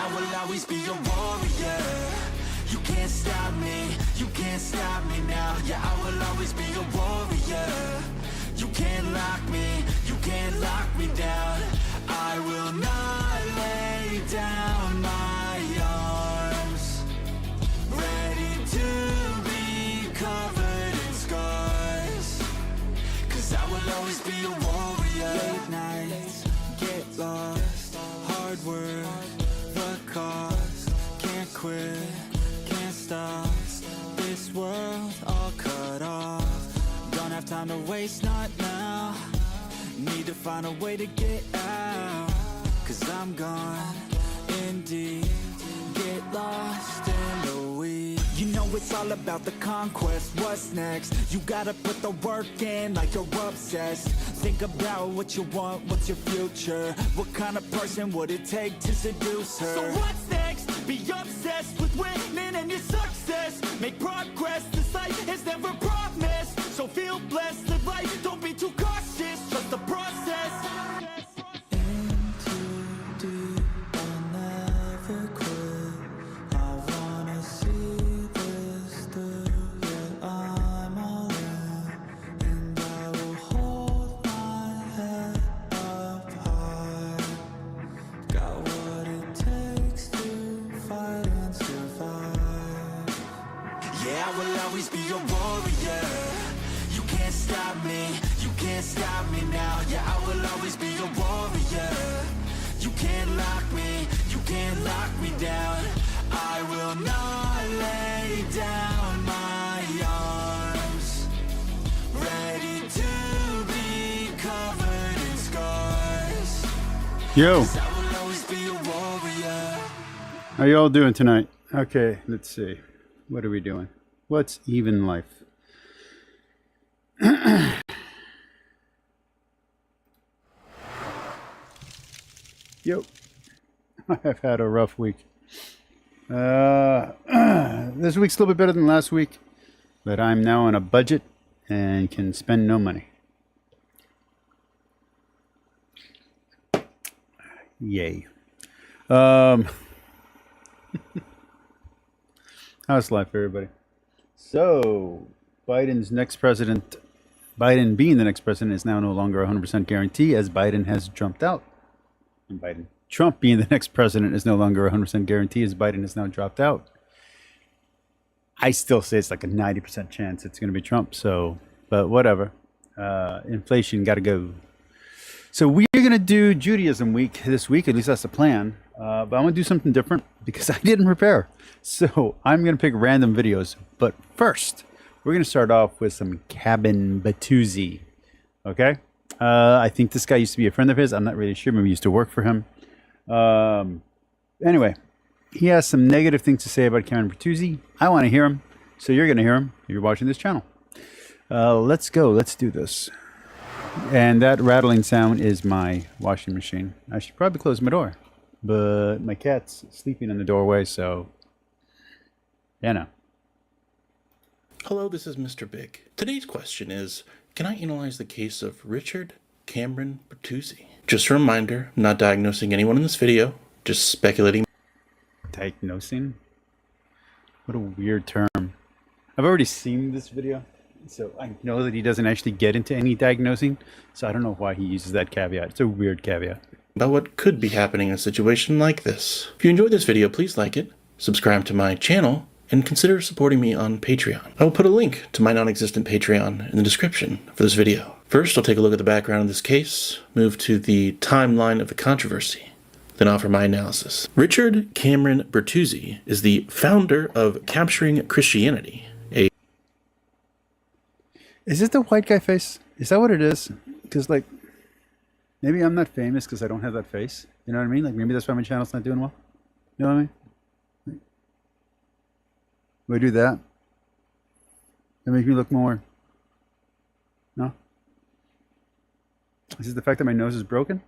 Yeah, I will always be a warrior. You can't stop me, you can't stop me now. Yeah, I will always be a warrior. You can't lock me, you can't lock me down. I will not lay down my arms. Ready to be covered in scars. Cause I will always be a warrior. Late nights, get lost. Hard work, the cost. Can't quit, can't stop. This world all cut off. Don't have time to waste, not now. Need to find a way to get out. Cause I'm gone in deep. Get lost in the weeds. You know it's all about the conquest. What's next? You gotta put the work in like you're obsessed. Think about what you want, what's your future? What kind of person would it take to seduce her? So what's next? Be obsessed with winning and your success. Make progress, this life is never promised. So feel blessed, live life, don't be too cautious. Trust the process. In too deep, I'll never quit. I wanna see this through. Yeah, I'm all in, and I will hold my head up high. Got what it takes to fight and survive. Yeah, I will always be a warrior. You can't stop me, you can't stop me now. Yeah, I will always be a warrior. You can't lock me, you can't lock me down. I will not lay down my arms. Ready to be covered in scars. Yo, 'Cause I will always be a warrior. how y'all doing tonight? Okay, let's see. What are we doing? What's even life? Yo, I've had a rough week. This week's a little bit better than last week, but I'm now on a budget and can spend no money. Yay. How's life, everybody? So, Biden being the next president is now no longer a 100% guarantee, as Biden has jumped out. And Trump being the next president is no longer a 100% guarantee, as Biden has now dropped out. I still say it's like a 90% chance it's going to be Trump. So, but whatever. Inflation got to go. So we're going to do Judaism week this week. At least that's the plan. But I'm going to do something different because I didn't prepare. So I'm going to pick random videos. But first, we're going to start off with some cabin Batuzzi. Okay? I think this guy used to be a friend of his. I'm not really sure. Maybe he used to work for him. Anyway, he has some negative things to say about Cabin Batuzzi. I want to hear him. So you're going to hear him if you're watching this channel. Let's go. Let's do this. And that rattling sound is my washing machine. I should probably close my door. But my cat's sleeping in the doorway, so... you know. Hello, this is Mr. Big. Today's question is, can I analyze the case of Richard Cameron Bertuzzi? Just a reminder, I'm not diagnosing anyone in this video, just speculating. Diagnosing? What a weird term. I've already seen this video, so I know that he doesn't actually get into any diagnosing, so I don't know why he uses that caveat. It's a weird caveat. About what could be happening in a situation like this. If you enjoyed this video, please like it, subscribe to my channel, and consider supporting me on Patreon. I will put a link to my non-existent Patreon in the description for this video. First, I'll take a look at the background of this case, move to the timeline of the controversy, then offer my analysis. Richard Cameron Bertuzzi is the founder of Capturing Christianity, a... Is it the white guy face? Is that what it is? Because, like, maybe I'm not famous because I don't have that face. You know what I mean? Like, maybe that's why my channel's not doing well. You know what I mean? Do I do that? That makes me look more... No? Is it the fact that my nose is broken?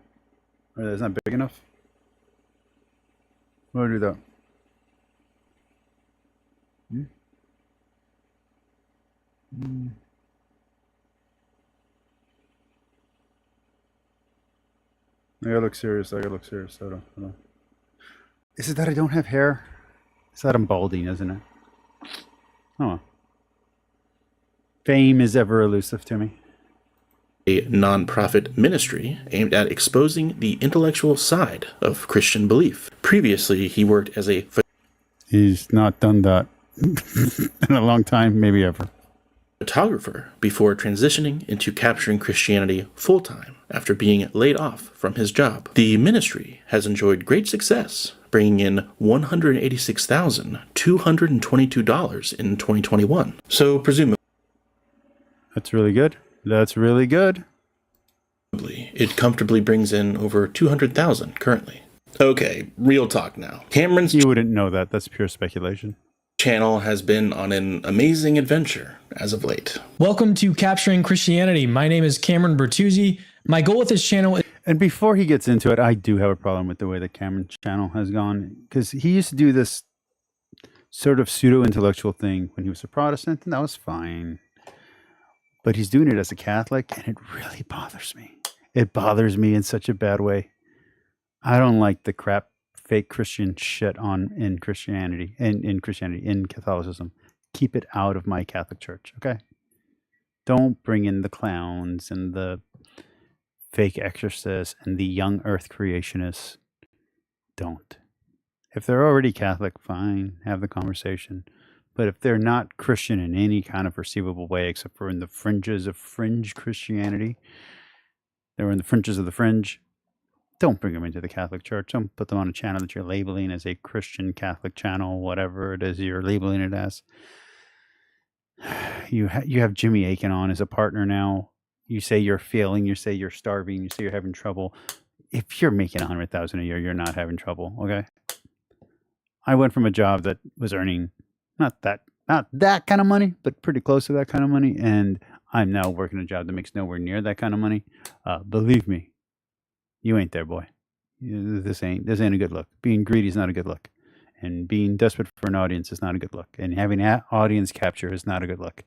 Or that it's not big enough? What do I do that? I gotta look serious. Hold on. Is it that I don't have hair? It's that I'm balding, isn't it? Oh. Fame is ever elusive to me. A nonprofit ministry aimed at exposing the intellectual side of Christian belief. Previously, he worked as a He's not done that in a long time, maybe ever. photographer before transitioning into capturing Christianity full-time after being laid off from his job. The ministry has enjoyed great success, bringing in $186,222 in 2021. So presumably, That's really good. That's really good. it comfortably brings in over $200,000 currently. Okay, real talk now. Cameron's You wouldn't know that. That's pure speculation. channel has been on an amazing adventure as of late. Welcome to Capturing Christianity. My name is Cameron Bertuzzi. My goal with this channel is And before he gets into it, I do have a problem with the way the Cameron channel has gone, because he used to do this sort of pseudo-intellectual thing when he was a Protestant, and that was fine. But he's doing it as a Catholic, and it really bothers me. It bothers me in such a bad way. I don't like the crap fake Christian shit in Christianity, in Catholicism. Keep it out of my Catholic Church, okay? Don't bring in the clowns and the fake exorcists and the young earth creationists. Don't. If they're already Catholic, fine, have the conversation. But if they're not Christian in any kind of perceivable way, except for in the fringes of fringe Christianity, they're in the fringes of the fringe, don't bring them into the Catholic Church. Don't put them on a channel that you're labeling as a Christian Catholic channel, whatever it is you're labeling it as. You have Jimmy Akin on as a partner now. You say you're failing. You say you're starving. You say you're having trouble. If you're making $100,000 a year, you're not having trouble. Okay. I went from a job that was earning not that kind of money, but pretty close to that kind of money, and I'm now working a job that makes nowhere near that kind of money. Believe me, you ain't there, boy. This ain't a good look. Being greedy is not a good look, and being desperate for an audience is not a good look, and having audience capture is not a good look.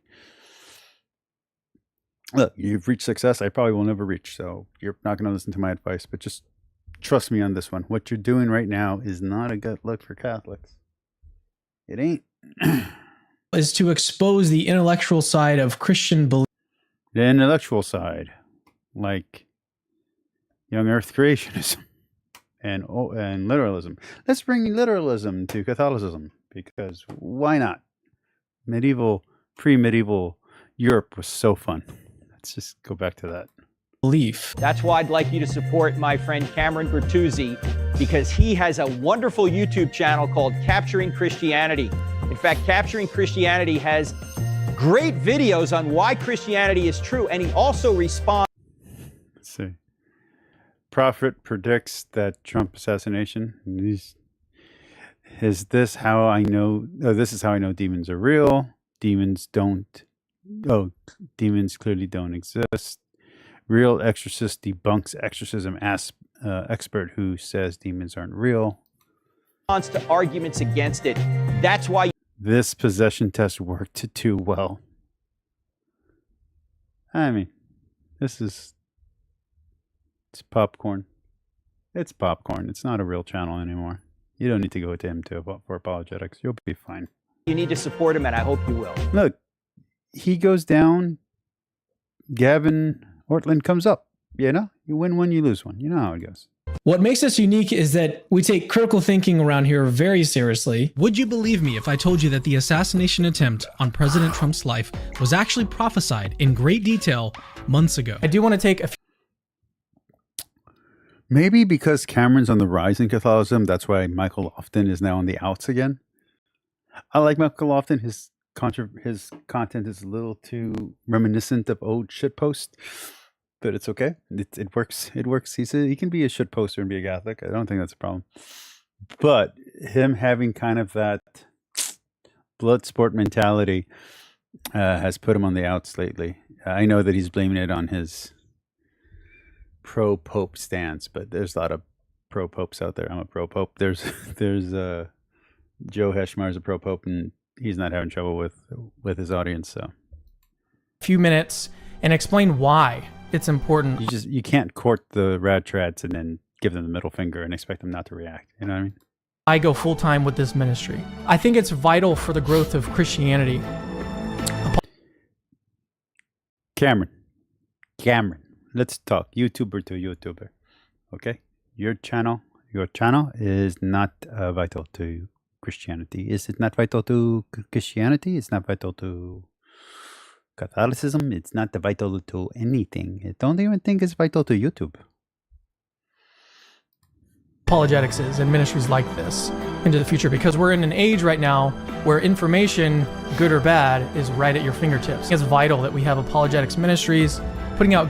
Look, you've reached success I probably will never reach, so you're not going to listen to my advice, but just trust me on this one. What you're doing right now is not a good look for Catholics. It ain't. is to expose the intellectual side of Christian belief. The intellectual side, like young earth creationism and literalism. Let's bring literalism to Catholicism, because why not? Pre-medieval Europe was so fun. Let's just go back to that. Belief. That's why I'd like you to support my friend Cameron Bertuzzi, because he has a wonderful YouTube channel called Capturing Christianity. In fact, Capturing Christianity has great videos on why Christianity is true, and he also responds. Let's see. Prophet predicts that Trump assassination. Is this how I know? Oh, this is how I know demons are real. Demons clearly don't exist. Real exorcist debunks exorcism expert who says demons aren't real. To arguments against it. That's why This possession test worked too well. I mean, it's popcorn. It's popcorn. It's not a real channel anymore. You don't need to go to him for apologetics. You'll be fine. you need to support him, and I hope you will. Look, he goes down. Gavin Ortland comes up. You know, you win one, you lose one. You know how it goes. What makes us unique is that we take critical thinking around here very seriously. Would you believe me if I told you that the assassination attempt on President Trump's life was actually prophesied in great detail months ago? I do want to take a few. Maybe because Cameron's on the rise in Catholicism, that's why Michael Lofton is now on the outs again. I like Michael Lofton. His content is a little too reminiscent of old shitpost, but it's okay. It works. It works. He can be a shitposter and be a Catholic. I don't think that's a problem. But him having kind of that blood sport mentality has put him on the outs lately. I know that he's blaming it on his pro-pope stance, but there's a lot of pro-popes out there. I'm a pro-pope. There's Joe Heschmar's a pro-pope, and he's not having trouble with his audience. So, few minutes and explain why it's important. You can't court the rad trads and then give them the middle finger and expect them not to react. You know what I mean? I go full-time with this ministry. I think it's vital for the growth of Christianity. Cameron, let's talk YouTuber to YouTuber. Okay, your channel is not vital to Christianity. Is it not vital to Christianity? It's not vital to Catholicism. It's not vital to anything. I don't even think it's vital to YouTube. Apologetics is and ministries like this into the future, because we're in an age right now where information, good or bad, is right at your fingertips. It's vital that we have apologetics ministries putting out.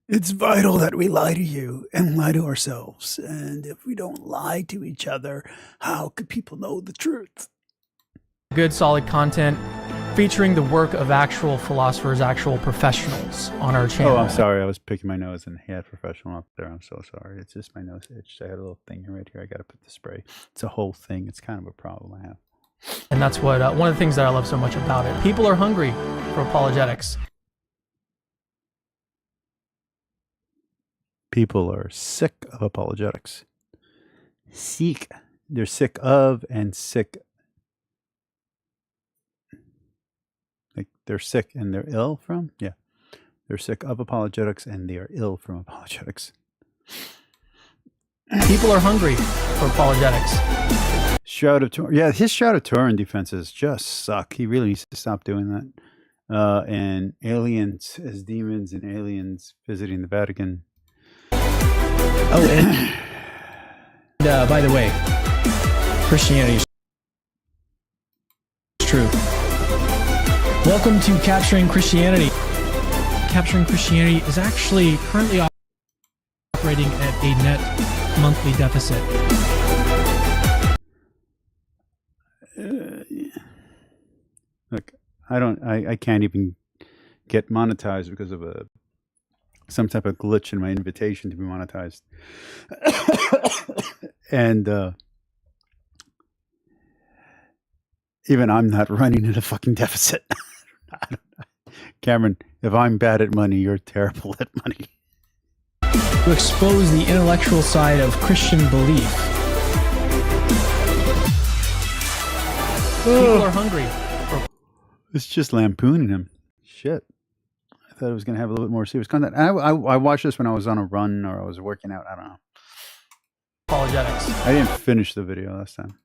It's vital that we lie to you and lie to ourselves. And if we don't lie to each other, how could people know the truth? Good, solid content featuring the work of actual philosophers, actual professionals on our channel. Oh, I'm sorry. I was picking my nose and he had professional up there. I'm so sorry. It's just my nose itched. I had a little thing right here. I got to put the spray. It's a whole thing. It's kind of a problem I have. And that's what one of the things that I love so much about it. People are hungry for apologetics. People are sick of apologetics. Sick. They're sick of and sick. Like they're sick and they're ill from? Yeah. They're sick of apologetics and they are ill from apologetics. People are hungry for apologetics. Shroud of Turin. Yeah, his Shroud of Turin defenses just suck. He really needs to stop doing that. And aliens as demons and aliens visiting the Vatican. Oh, and by the way, Christianity is true. Welcome to Capturing Christianity. Capturing Christianity is actually currently operating at a net monthly deficit. Look, I can't even get monetized because of some type of glitch in my invitation to be monetized. And even I'm not running in a fucking deficit. Cameron, if I'm bad at money, you're terrible at money. To expose the intellectual side of Christian belief. People are hungry. It's just lampooning him. Shit. I thought it was going to have a little bit more serious content. I watched this when I was on a run or I was working out. I don't know. Apologetics. I didn't finish the video last time.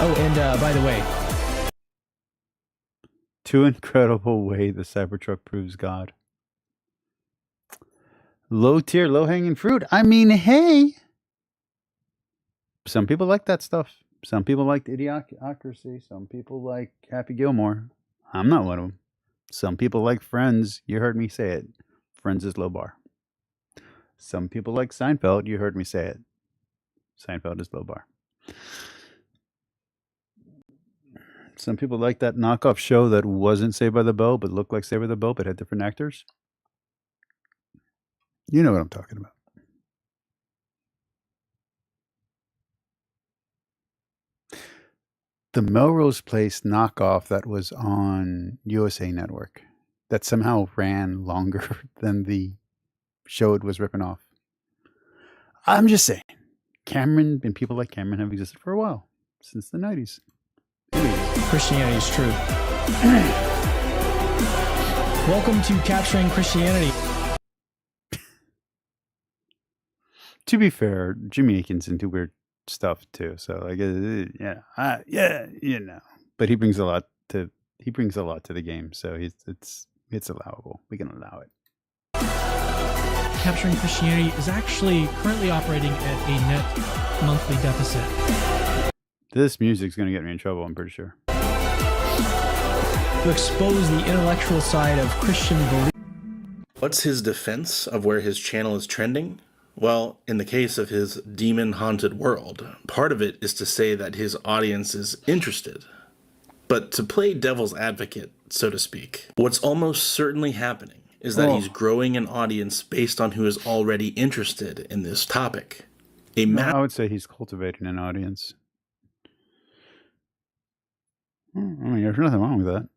Oh, and by the way, Too incredible way the Cybertruck proves God. Low tier, low hanging fruit. I mean, hey. Some people like that stuff. Some people like Idiocracy. Some people like Happy Gilmore. I'm not one of them. Some people like Friends. You heard me say it. Friends is low bar. Some people like Seinfeld. You heard me say it. Seinfeld is low bar. Some people like that knockoff show that wasn't Saved by the Bell, but looked like Saved by the Bell, but had different actors. You know what I'm talking about. The Melrose Place knockoff that was on USA Network that somehow ran longer than the show it was ripping off. I'm just saying, Cameron and people like Cameron have existed for a while, since the 90s. Christianity is true. Welcome to Capturing Christianity. To be fair, Jimmy Akin's into weird stuff too, so like, yeah, you know. But he brings a lot to the game, so it's allowable. We can allow it. Capturing Christianity is actually currently operating at a net monthly deficit. This music's gonna get me in trouble, I'm pretty sure. To expose the intellectual side of Christian belief. What's his defense of where his channel is trending? Well, in the case of his demon-haunted world, part of it is to say that his audience is interested. But to play devil's advocate, so to speak, what's almost certainly happening is that he's growing an audience based on who is already interested in this topic. I would say he's cultivating an audience. I mean, there's nothing wrong with that.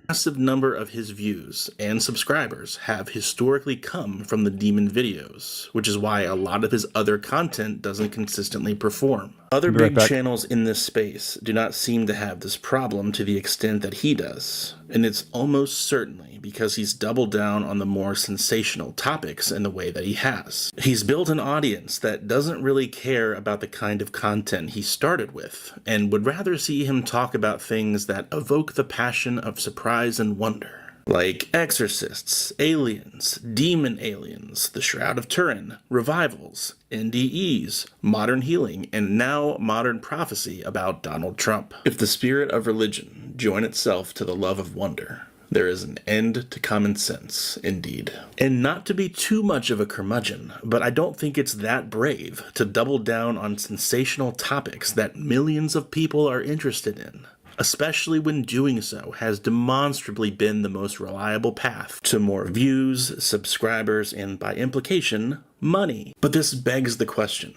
massive number of his views and subscribers have historically come from the demon videos, which is why a lot of his other content doesn't consistently perform. Other big channels in this space do not seem to have this problem to the extent that he does, and it's almost certainly because he's doubled down on the more sensational topics in the way that he has. He's built an audience that doesn't really care about the kind of content he started with, and would rather see him talk about things that evoke the passion of surprise and wonder, like exorcists, aliens, demon aliens, the Shroud of Turin, revivals, NDEs, modern healing, and now modern prophecy about Donald Trump. If the spirit of religion join itself to the love of wonder, there is an end to common sense, indeed. And not to be too much of a curmudgeon, but I don't think it's that brave to double down on sensational topics that millions of people are interested in, especially when doing so has demonstrably been the most reliable path to more views, subscribers, and by implication, money. But this begs the question: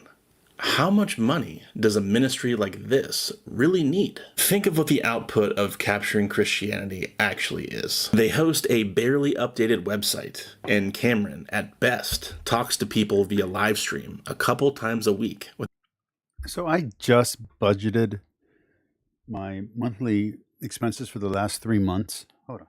how much money does a ministry like this really need? Think of what the output of Capturing Christianity actually is. They host a barely updated website, and Cameron, at best, talks to people via live stream a couple times a week. So I just budgeted my monthly expenses for the last 3 months. Hold on.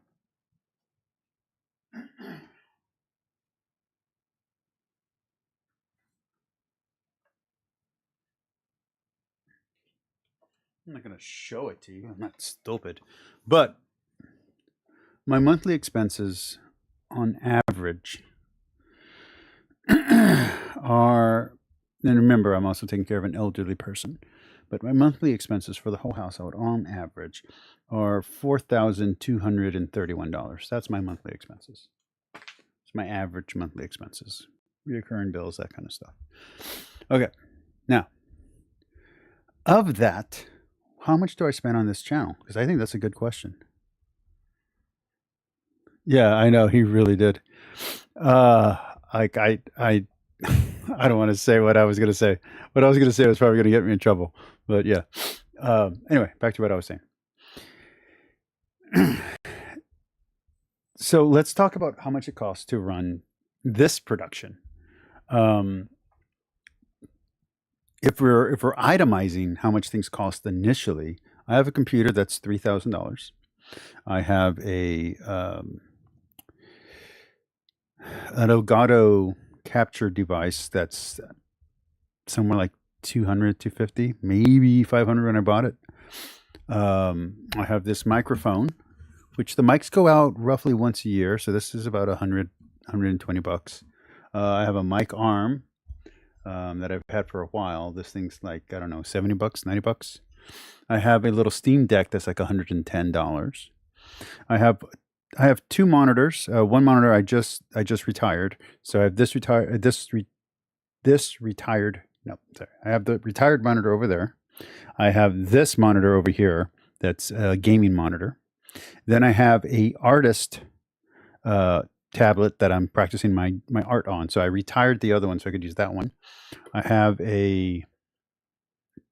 I'm not going to show it to you. I'm not stupid. But my monthly expenses on average are, and remember, I'm also taking care of an elderly person, but my monthly expenses for the whole household on average are $4,231. That's my monthly expenses. It's my average monthly expenses, recurring bills, that kind of stuff. Okay. Now, of that, how much do I spend on this channel? Because I think that's a good question. Yeah, I know, he really did. Like I I don't want to say what I was going to say. What I was going to say was probably going to get me in trouble. But yeah. Anyway, back to what I was saying. So let's talk about how much it costs to run this production. If we're itemizing how much things cost initially, I have a computer that's $3,000. I have an Elgato capture device that's somewhere like 200, 250, maybe 500 when I bought it. I have this microphone, which the mics go out roughly once a year, so this is about 100, 120 bucks. I have a mic arm that I've had for a while. This thing's like, I don't know, 70 bucks, 90 bucks. I have a little Steam Deck that's like $110. I have two monitors. One monitor I just retired. So I have this retired. No, sorry. I have the retired monitor over there. I have this monitor over here. That's a gaming monitor. Then I have a artist tablet that I'm practicing my art on. So I retired the other one so I could use that one. I have a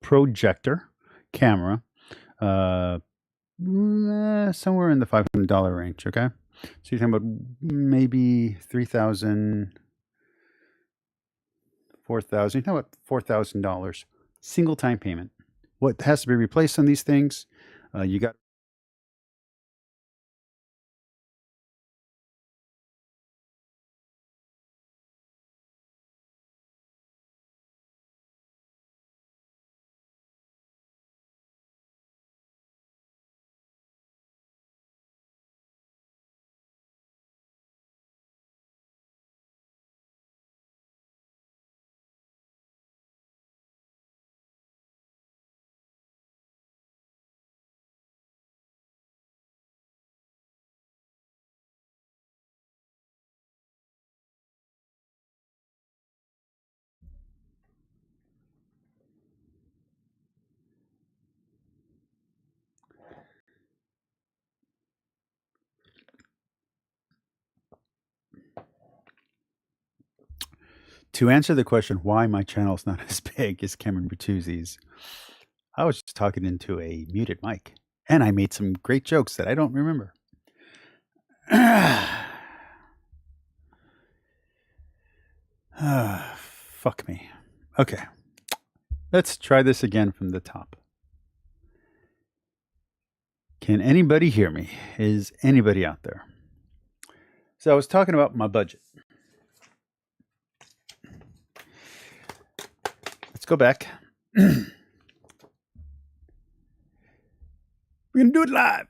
projector camera, somewhere in the $500 range. Okay, so you're talking about maybe $3,000, $4,000. You're talking about $4,000 single time payment. What has to be replaced on these things? You got. To answer the question why my channel is not as big as Cameron Bertuzzi's, I was just talking into a muted mic, and I made some great jokes that I don't remember. Fuck me. Okay. Let's try this again from the top. Can anybody hear me? Is anybody out there? So I was talking about my budget. Let's go back. We're going to do it live.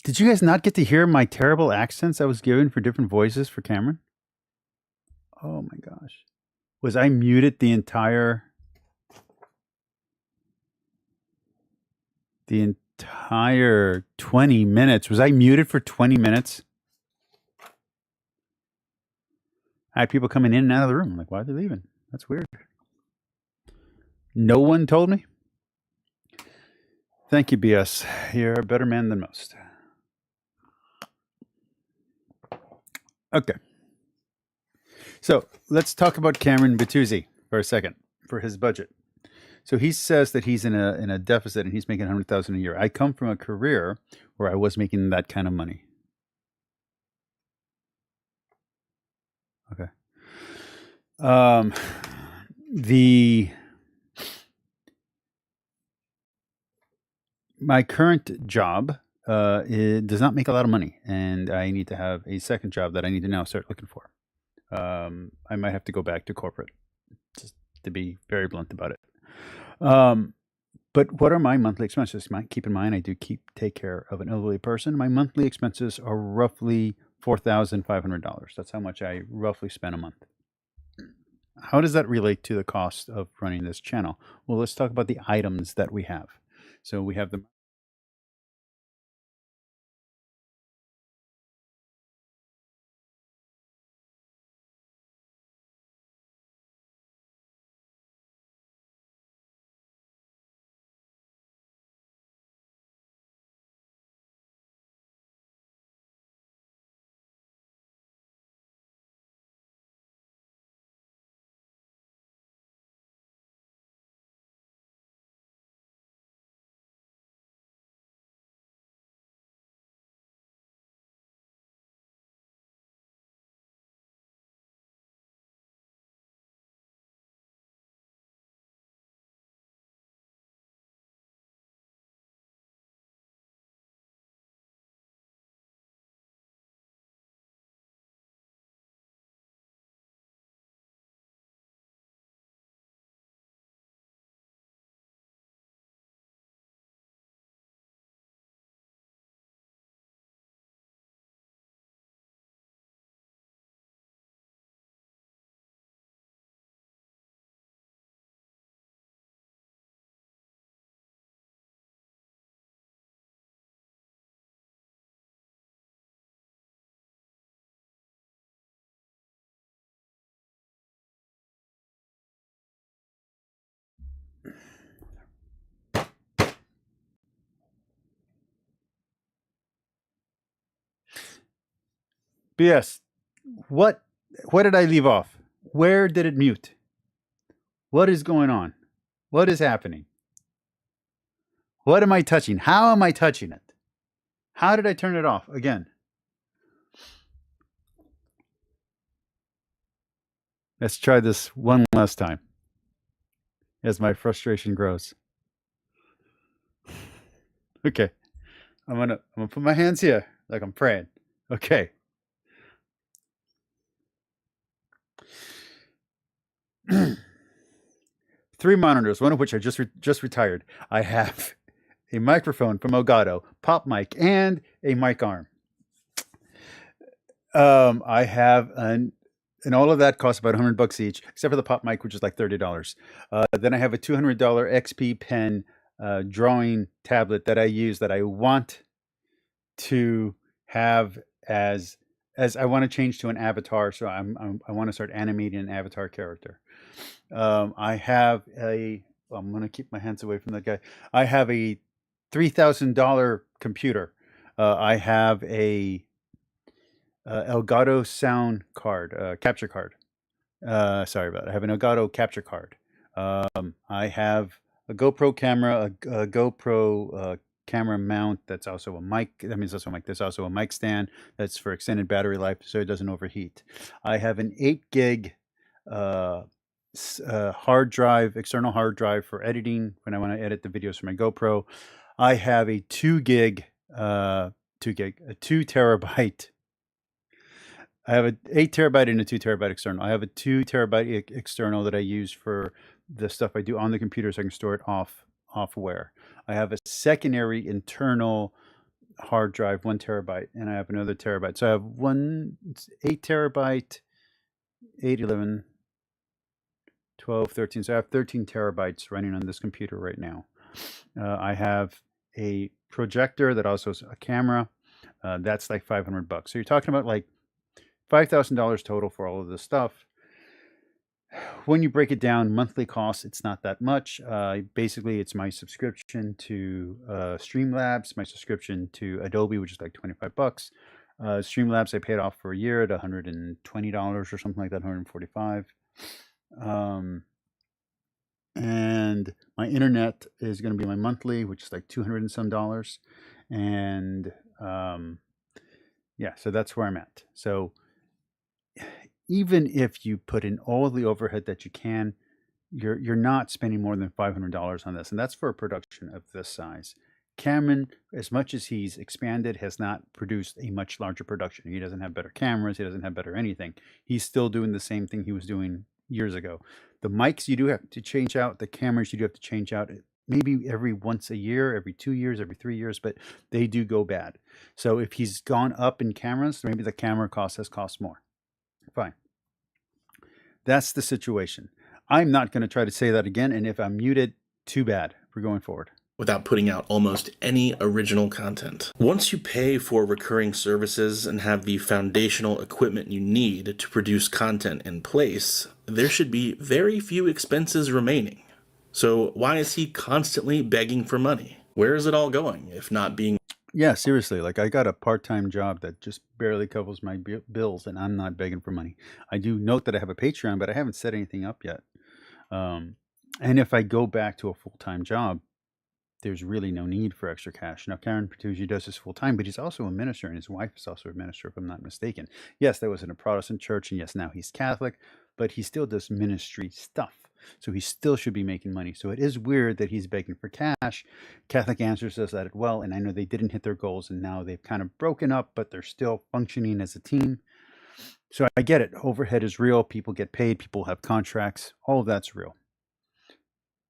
Did you guys not get to hear my terrible accents I was given for different voices for Cameron? Oh my gosh. Was I muted the entire 20 minutes? Was I muted for 20 minutes? I had people coming in and out of the room. I'm like, why are they leaving? That's weird. No one told me. Thank you, BS. You're a better man than most. Okay. So let's talk about Cameron Bertuzzi for a second for his budget. So he says that he's in a deficit and he's making $100,000 a year. I come from a career where I was making that kind of money. Okay. My current job it does not make a lot of money, and I need to have a second job that I need to now start looking for. I might have to go back to corporate, just to be very blunt about it. But what are my monthly expenses? Keep in mind, I do take care of an elderly person. My monthly expenses are roughly $4,500. That's how much I roughly spend a month. How does that relate to the cost of running this channel? Well, let's talk about the items that we have. So we have the BS. What did I leave off? Where did it mute? What is going on? What is happening? What am I touching? How am I touching it? How did I turn it off again? Let's try this one last time as my frustration grows. Okay. I'm gonna put my hands here like I'm praying. Okay. Three monitors, one of which I just retired. I have a microphone from Elgato, pop mic, and a mic arm. I have and all of that costs about $100 each, except for the pop mic, which is like $30. Then I have a $200 XP pen drawing tablet that I use that I want to have as I want to change to an avatar. So I want to start animating an avatar character. I have I'm going to keep my hands away from that guy. I have a $3,000 computer. I have a Elgato sound card, capture card. Sorry about it. I have an Elgato capture card. I have a GoPro camera, a GoPro camera mount that's also a mic. That means also a mic. There's also a mic stand that's for extended battery life so it doesn't overheat. I have an 8 gig hard drive, external hard drive for editing when I want to edit the videos for my GoPro. I have a 2 terabyte. I have an 8 terabyte and a 2 terabyte external. I have a 2 terabyte external that I use for the stuff I do on the computer so I can store it offware. I have a secondary internal hard drive, 1 terabyte, and I have another terabyte. So I have 8 terabyte, 8, 11, 12, 13. So I have 13 terabytes running on this computer right now. I have a projector that also is a camera. That's like $500. So you're talking about like $5,000 total for all of this stuff. When you break it down, monthly costs, it's not that much. Basically, it's my subscription to Streamlabs, my subscription to Adobe, which is like $25. Streamlabs, I paid off for a year at $120 or something like that, $145. And my internet is going to be my monthly, which is like $200 and some dollars. And yeah, so that's where I'm at. So even if you put in all the overhead that you can, you're not spending more than $500 on this, and that's for a production of this size. Cameron, as much as he's expanded, has not produced a much larger production. He doesn't have better cameras. He doesn't have better anything. He's still doing the same thing he was doing years ago. The mics you do have to change out. The cameras you do have to change out. Maybe every once a year, every 2 years, every 3 years, but they do go bad. So if he's gone up in cameras, maybe the camera cost has cost more. Fine. That's the situation. I'm not going to try to say that again. And if I'm muted, too bad. We're going forward. Without putting out almost any original content. Once you pay for recurring services and have the foundational equipment you need to produce content in place, there should be very few expenses remaining. So why is he constantly begging for money? Where is it all going, if not being... Yeah, seriously. Like, I got a part-time job that just barely covers my bills, and I'm not begging for money. I do note that I have a Patreon, but I haven't set anything up yet. And if I go back to a full-time job, there's really no need for extra cash. Now, Karen Pertuzzi does this full-time, but he's also a minister, and his wife is also a minister, if I'm not mistaken. Yes, that was in a Protestant church, and yes, now he's Catholic, but he still does ministry stuff. So he still should be making money. So it is weird that he's begging for cash. Catholic Answers does that as well, and I know they didn't hit their goals, and now they've kind of broken up, but they're still functioning as a team. So I get it. Overhead is real. People get paid. People have contracts. All of that's real.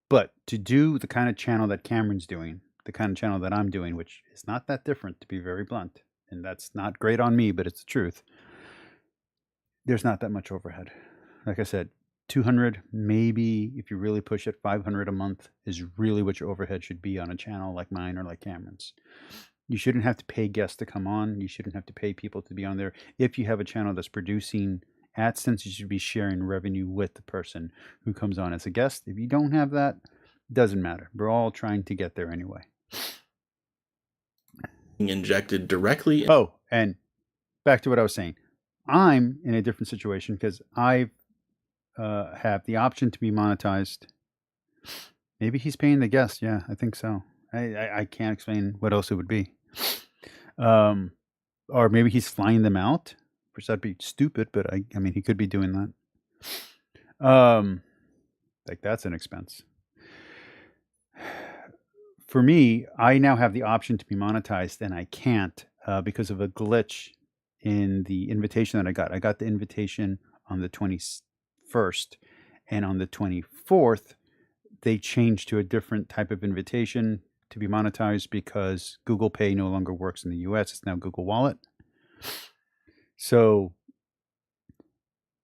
But to do the kind of channel that Cameron's doing, the kind of channel that I'm doing, which is not that different, to be very blunt, and that's not great on me, but it's the truth, there's not that much overhead. Like I said, 200, maybe if you really push it, 500 a month is really what your overhead should be on a channel like mine or like Cameron's. You shouldn't have to pay guests to come on. You shouldn't have to pay people to be on there. If you have a channel that's producing AdSense, you should be sharing revenue with the person who comes on as a guest. If you don't have that, doesn't matter. We're all trying to get there anyway. Injected directly. Oh, and back to what I was saying. I'm in a different situation because I have the option to be monetized. Maybe he's paying the guest. Yeah, I think so. I can't explain what else it would be. Or maybe he's flying them out, which that'd be stupid, but I mean, he could be doing that. Like, that's an expense. For me, I now have the option to be monetized, and I can't because of a glitch in the invitation that I got. I got the invitation on the 21st, and on the 24th, they changed to a different type of invitation to be monetized because Google Pay no longer works in the US. It's now Google Wallet. So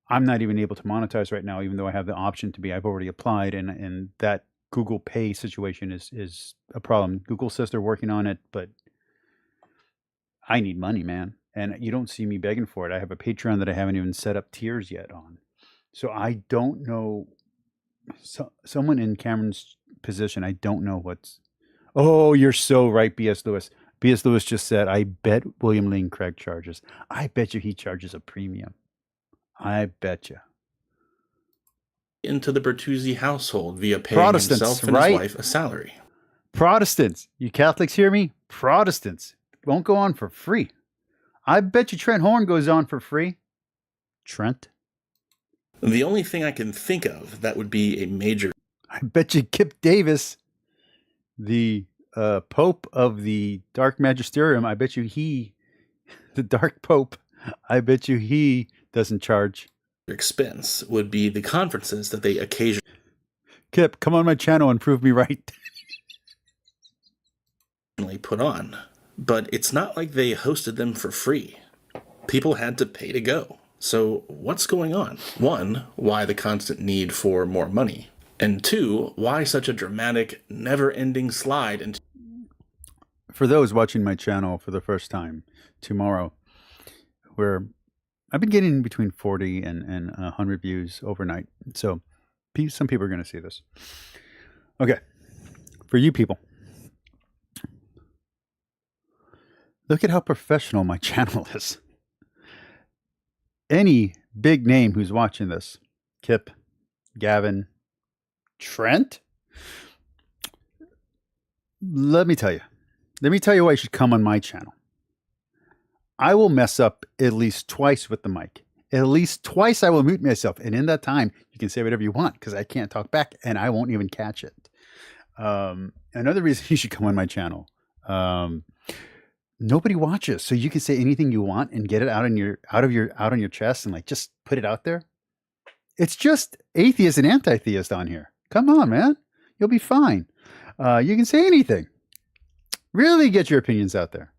I'm not even able to monetize right now, even though I have the option to be. I've already applied, and that Google Pay situation is a problem. Google says they're working on it, but I need money, man. And you don't see me begging for it. I have a Patreon that I haven't even set up tiers yet on. So I don't know. Someone in Cameron's position, I don't know what's... Oh, you're so right, B.S. Lewis. B.S. Lewis just said, I bet William Lane Craig charges. I bet you he charges a premium. I bet you. Into the Bertuzzi household via paying himself and his wife a salary. Protestants, you Catholics hear me? Protestants won't go on for free. I bet you Trent Horn goes on for free. Trent? The only thing I can think of that would be a major I bet you Kip Davis, the Pope of the Dark Magisterium, I bet you the Dark Pope, I bet you he doesn't charge. expense would be the conferences that they occasionally Kip, come on my channel and prove me right. put on. But it's not like they hosted them for free. People had to pay to go. So what's going on? One, why the constant need for more money? And two, why such a dramatic, never-ending slide into... For those watching my channel for the first time tomorrow, where I've been getting between 40 and 100 views overnight. So some people are going to see this. Okay. For you people, look at how professional my channel is. Any big name who's watching this, Kip, Gavin, Trent, let me tell you why you should come on my channel. I will mess up at least twice with the mic. At least twice I will mute myself. And in that time, you can say whatever you want because I can't talk back and I won't even catch it. Another reason you should come on my channel. Nobody watches, so you can say anything you want and get it out on your chest and like just put it out there. It's just atheist and anti-theist on here. Come on, man. You'll be fine. You can say anything. Really get your opinions out there.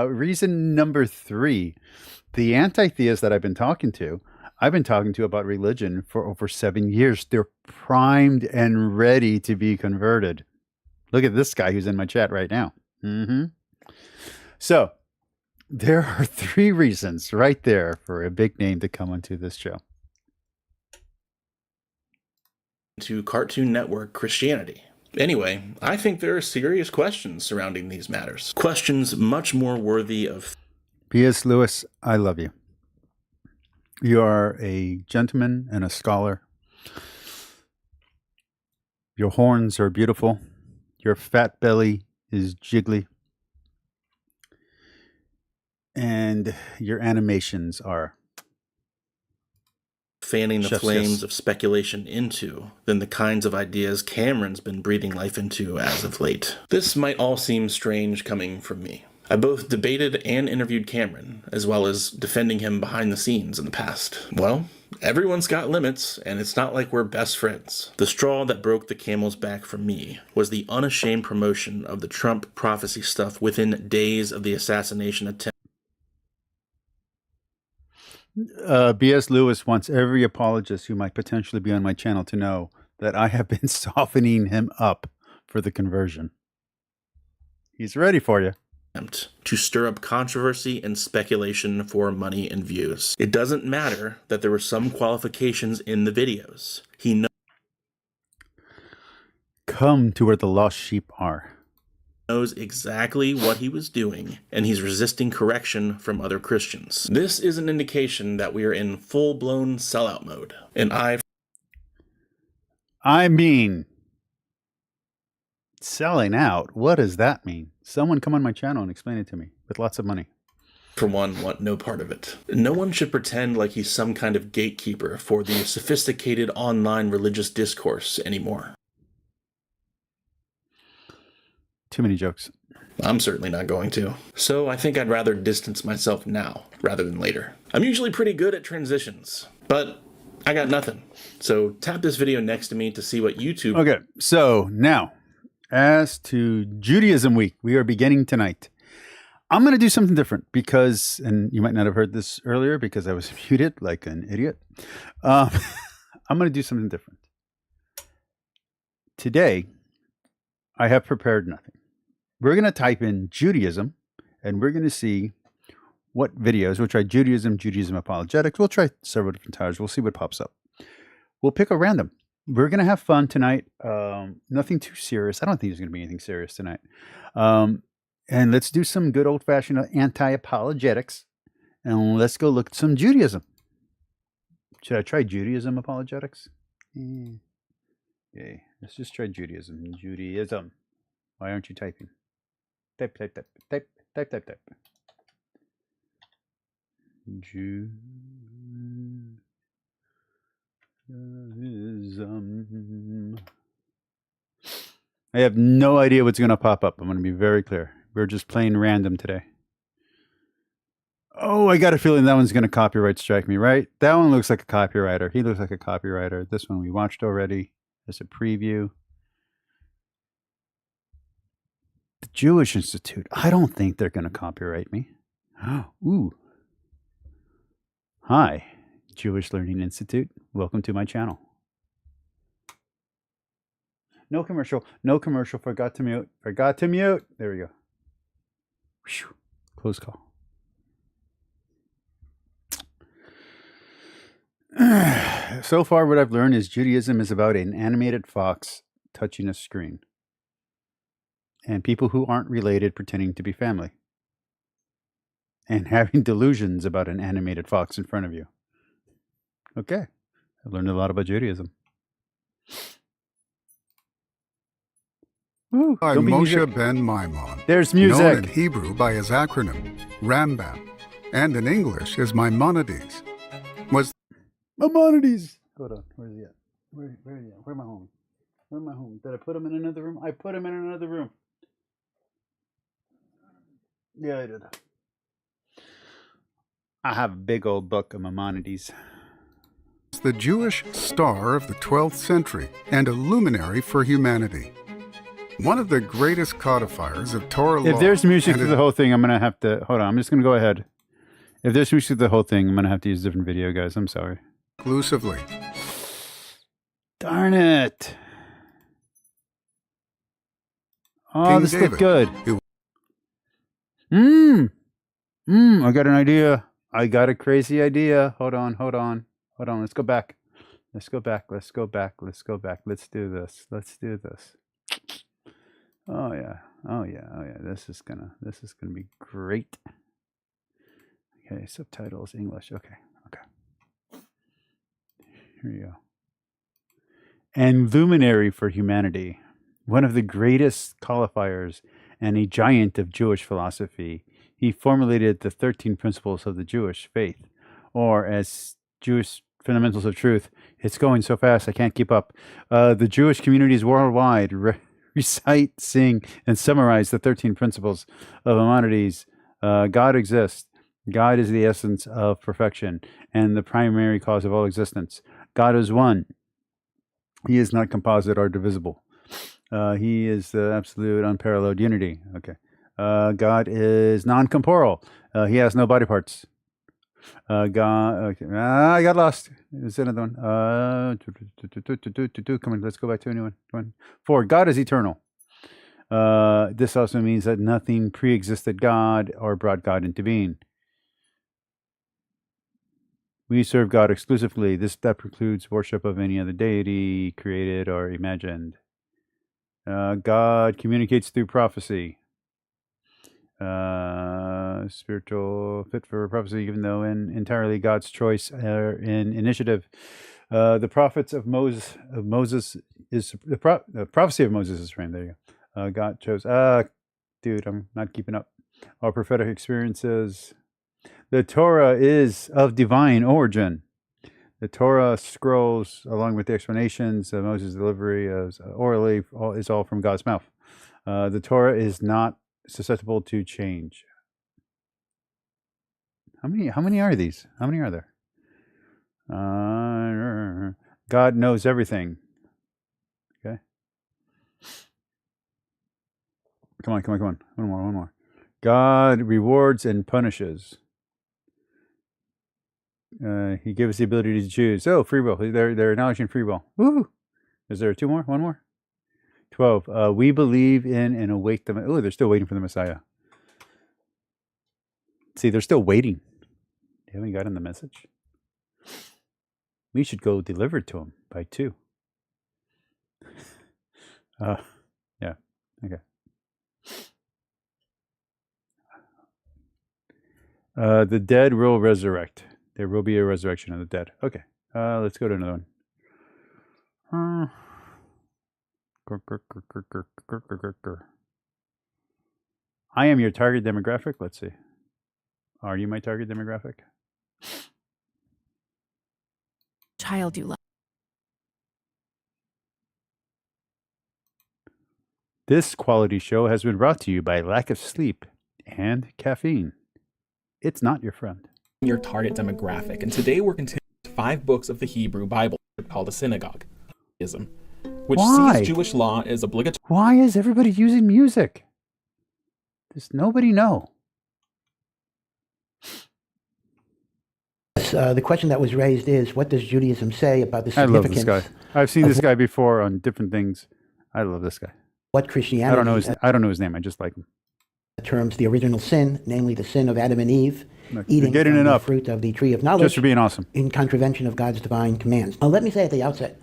Reason number 3, the anti-theists that I've been talking to about religion for over 7 years. They're primed and ready to be converted. Look at this guy who's in my chat right now. So there are 3 reasons right there for a big name to come onto this show. To Cartoon Network Christianity. Anyway, I think there are serious questions surrounding these matters. Questions much more worthy of... P.S. Lewis, I love you. You are a gentleman and a scholar. Your horns are beautiful. Your fat belly is jiggly. And your animations are fanning the chef's flames kiss of speculation into than the kinds of ideas Cameron's been breathing life into as of late. This might all seem strange coming from me. I both debated and interviewed Cameron, as well as defending him behind the scenes in the past. Well, everyone's got limits, and it's not like we're best friends. The straw that broke the camel's back for me was the unashamed promotion of the Trump prophecy stuff within days of the assassination attempt. B.S. Lewis wants every apologist who might potentially be on my channel to know that I have been softening him up for the conversion. He's ready for you. To stir up controversy and speculation for money and views. It doesn't matter that there were some qualifications in the videos. He Come to where the lost sheep are. Knows exactly what he was doing, and he's resisting correction from other Christians. This is an indication that we are in full-blown sellout mode. And I mean, selling out? What does that mean? Someone come on my channel and explain it to me with lots of money. For one, want no part of it. No one should pretend like he's some kind of gatekeeper for the sophisticated online religious discourse anymore. Too many jokes. I'm certainly not going to. So I think I'd rather distance myself now rather than later. I'm usually pretty good at transitions, but I got nothing. So tap this video next to me to see what YouTube... Okay, so now, as to Judaism Week, we are beginning tonight. I'm going to do something different because, and you might not have heard this earlier because I was muted like an idiot. I'm going to do something different. Today, I have prepared nothing. We're going to type in Judaism, and we're going to see what videos. We'll try Judaism apologetics. We'll try several different titles. We'll see what pops up. We'll pick a random. We're going to have fun tonight. Nothing too serious. I don't think there's going to be anything serious tonight. And let's do some good old-fashioned anti-apologetics, and let's go look at some Judaism. Should I try Judaism apologetics? Okay, let's just try Judaism. Why aren't you typing? Type, type, type, type, type, type, type. Judaism. I have no idea what's going to pop up. I'm going to be very clear. We're just playing random today. Oh, I got a feeling that one's going to copyright strike me, right? That one looks like a copywriter. He looks like a copywriter. This one we watched already. As a preview. The Jewish Institute. I don't think they're going to copyright me. Ooh. Hi, Jewish Learning Institute. Welcome to my channel. No commercial. No commercial. Forgot to mute. Forgot to mute. There we go. Whew. Close call. So far, what I've learned is Judaism is about an animated fox touching a screen. And people who aren't related pretending to be family. And having delusions about an animated fox in front of you. Okay. I've learned a lot about Judaism. Ooh, I'm Moshe Ben Maimon. There's music. Known in Hebrew by his acronym, Rambam, and in English as Maimonides. Maimonides! Hold on. Where's he at? Where is he at? Where am I home? Where am I home? Did I put him in another room? I put him in another room. Yeah, I did. I have a big old book of Maimonides. The Jewish star of the 12th century and a luminary for humanity. One of the greatest codifiers of Torah law. If there's music through the whole thing, I'm going to have to... Hold on, I'm just going to go ahead. If there's music through the whole thing, I'm going to have to use a different video, guys. I'm sorry. Exclusively. Darn it. Oh, King this David, looked good. I got an idea. I got a crazy idea. Hold on. Let's go back. Let's do this. Oh yeah. This is gonna be great. Okay, subtitles English. Okay. Here we go. And luminary for humanity, one of the greatest qualifiers and a giant of Jewish philosophy. He formulated the 13 principles of the Jewish faith, or as Jewish fundamentals of truth. It's going so fast, I can't keep up. The Jewish communities worldwide recite, sing, and summarize the 13 principles of Maimonides. God exists. God is the essence of perfection and the primary cause of all existence. God is one. He is not composite or divisible. He is the absolute unparalleled unity. Okay. God is non-corporeal. He has no body parts. God. Okay. I got lost. There's another one. Come on, let's go back to a new one. 4. God is eternal. This also means that nothing pre-existed God or brought God into being. We serve God exclusively. That precludes worship of any other deity, created or imagined. God communicates through prophecy. Spiritual fit for prophecy, even though entirely God's choice in initiative. The prophets of Moses is the prophecy of Moses is framed. There you go. God chose. Dude, I'm not keeping up. Our prophetic experiences. The Torah is of divine origin. The Torah scrolls, along with the explanations of Moses' delivery orally, is all from God's mouth. The Torah is not susceptible to change. How many are these? How many are there? God knows everything. Okay. Come on. One more. God rewards and punishes. He gives us the ability to choose. Oh, free will. They're acknowledging free will. Woo! Is there 2 more? 1 more? 12. We believe in and await the... Oh, they're still waiting for the Messiah. See, they're still waiting. They haven't gotten the message. We should go deliver it to them by 2. Yeah. Okay. The dead will resurrect. There will be a resurrection of the dead. Okay. Let's go to another one. I am your target demographic. Let's see. Are you my target demographic? Child you love. This quality show has been brought to you by lack of sleep and caffeine. It's not your friend. Your target demographic, and today we're continuing 5 books of the Hebrew Bible called a synagogue, Judaism, which Why? sees Jewish law as obligatory. Why is everybody using music? Does nobody know? The question that was raised is, what does Judaism say about the I love significance this guy. I've seen this guy before on different things. I love this guy. what Christianity I don't know his name. I just like him. terms the original sin, namely the sin of Adam and Eve, Look, eating you're getting from it the up. fruit of the tree of knowledge Just for being awesome. in contravention of God's divine commands. Now, let me say at the outset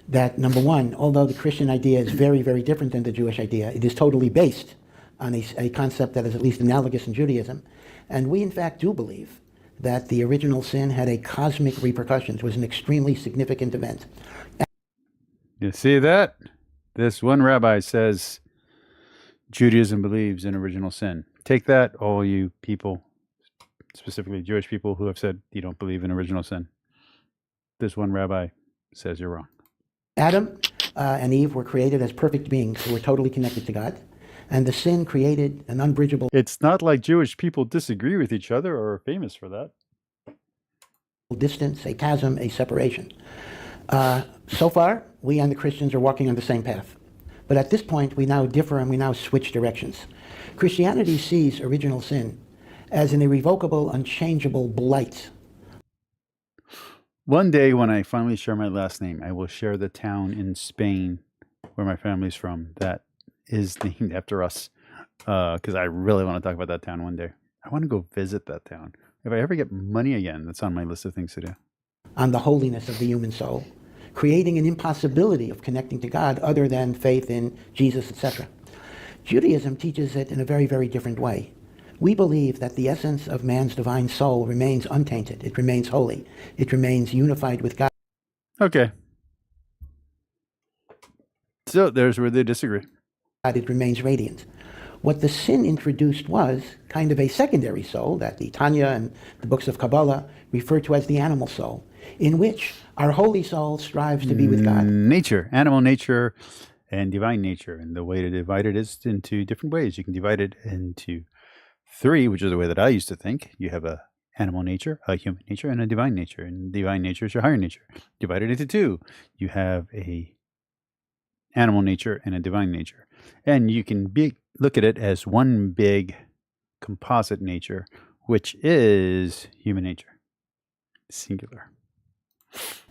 that, number one, although the Christian idea is very, very different than the Jewish idea, it is totally based on a concept that is at least analogous in Judaism. And we, in fact, do believe that the original sin had a cosmic repercussions, was an extremely significant event. You see that? This one rabbi says Judaism believes in original sin. Take that, all you people, specifically Jewish people who have said you don't believe in original sin. This one rabbi says you're wrong. Adam and Eve were created as perfect beings who were totally connected to God. And the sin created an unbridgeable It's not like Jewish people disagree with each other or are famous for that. distance, a chasm, a separation. So far, we and the Christians are walking on the same path. But at this point, we now differ and we now switch directions. Christianity sees original sin as an irrevocable, unchangeable blight. One day when I finally share my last name, I will share the town in Spain where my family's from that is named after us, because I really want to talk about that town one day. I want to go visit that town. If I ever get money again, that's on my list of things to do. On the holiness of the human soul, creating an impossibility of connecting to God other than faith in Jesus, etc. Judaism teaches it in a very, very different way. We believe that the essence of man's divine soul remains untainted. It remains holy. It remains unified with God. Okay. So there's where they disagree. It remains radiant. What the sin introduced was kind of a secondary soul that the Tanya and the books of Kabbalah refer to as the animal soul, in which our holy soul strives to be with God. Nature, animal nature, and divine nature. And the way to divide it is into different ways. You can divide it into 3, which is the way that I used to think. You have a animal nature, a human nature, and a divine nature. And divine nature is your higher nature. Divide it into 2. You have a animal nature and a divine nature. And you can look at it as one big composite nature, which is human nature. Singular.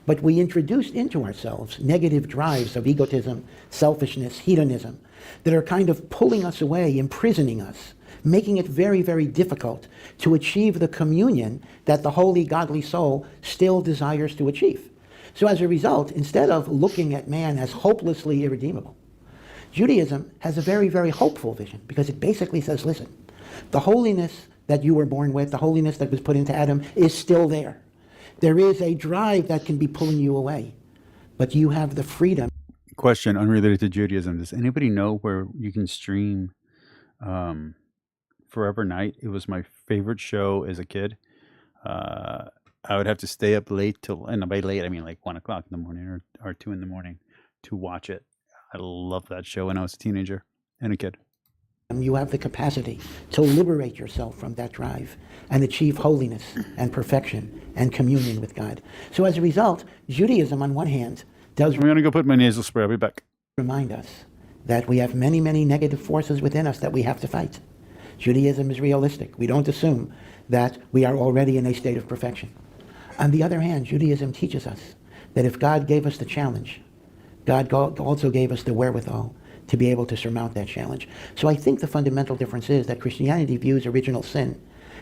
But we introduced into ourselves negative drives of egotism, selfishness, hedonism that are kind of pulling us away, imprisoning us, making it very, very difficult to achieve the communion that the holy, godly soul still desires to achieve. So as a result, instead of looking at man as hopelessly irredeemable, Judaism has a very, very hopeful vision, because it basically says, listen, the holiness that you were born with, the holiness that was put into Adam, is still there. There is a drive that can be pulling you away, but you have the freedom. Question unrelated to Judaism. Does anybody know where you can stream Forever Night? It was my favorite show as a kid. I would have to stay up late till, and by late I mean like 1 o'clock in the morning or 2 in the morning to watch it. I loved that show when I was a teenager and a kid. You have the capacity to liberate yourself from that drive and achieve holiness and perfection and communion with God. So as a result, Judaism on one hand does I'm going to go put my nasal spray. I'll be back. remind us that we have many, many negative forces within us that we have to fight. Judaism is realistic. We don't assume that we are already in a state of perfection. On the other hand, Judaism teaches us that if God gave us the challenge, God also gave us the wherewithal to be able to surmount that challenge. So I think the fundamental difference is that Christianity views original sin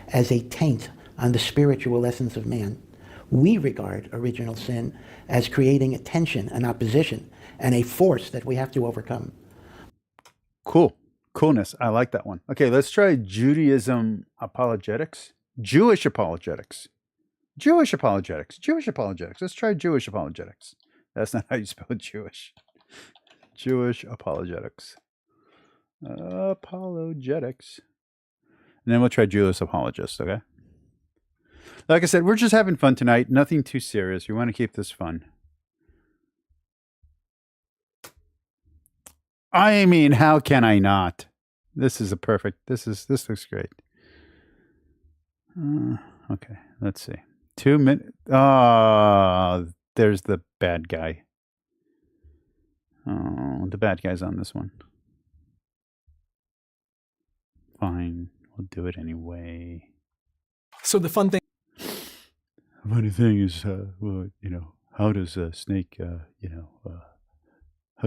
as a taint on the spiritual essence of man. We regard original sin as creating a tension, an opposition, and a force that we have to overcome. Cool. Coolness. I like that one. Okay, let's try Judaism apologetics. Jewish apologetics. Jewish apologetics. Jewish apologetics. Let's try Jewish apologetics. That's not how you spell Jewish. Jewish apologetics. Apologetics. And then we'll try Julius Apologist, okay? Like I said, we're just having fun tonight. Nothing too serious. We want to keep this fun. I mean, how can I not? This is a perfect. This looks great. Okay, let's see. 2 minutes. There's the bad guy. Oh, the bad guy's on this one. Fine, we'll do it anyway. So the fun thing. Funny thing is, well, you know, how does a snake, how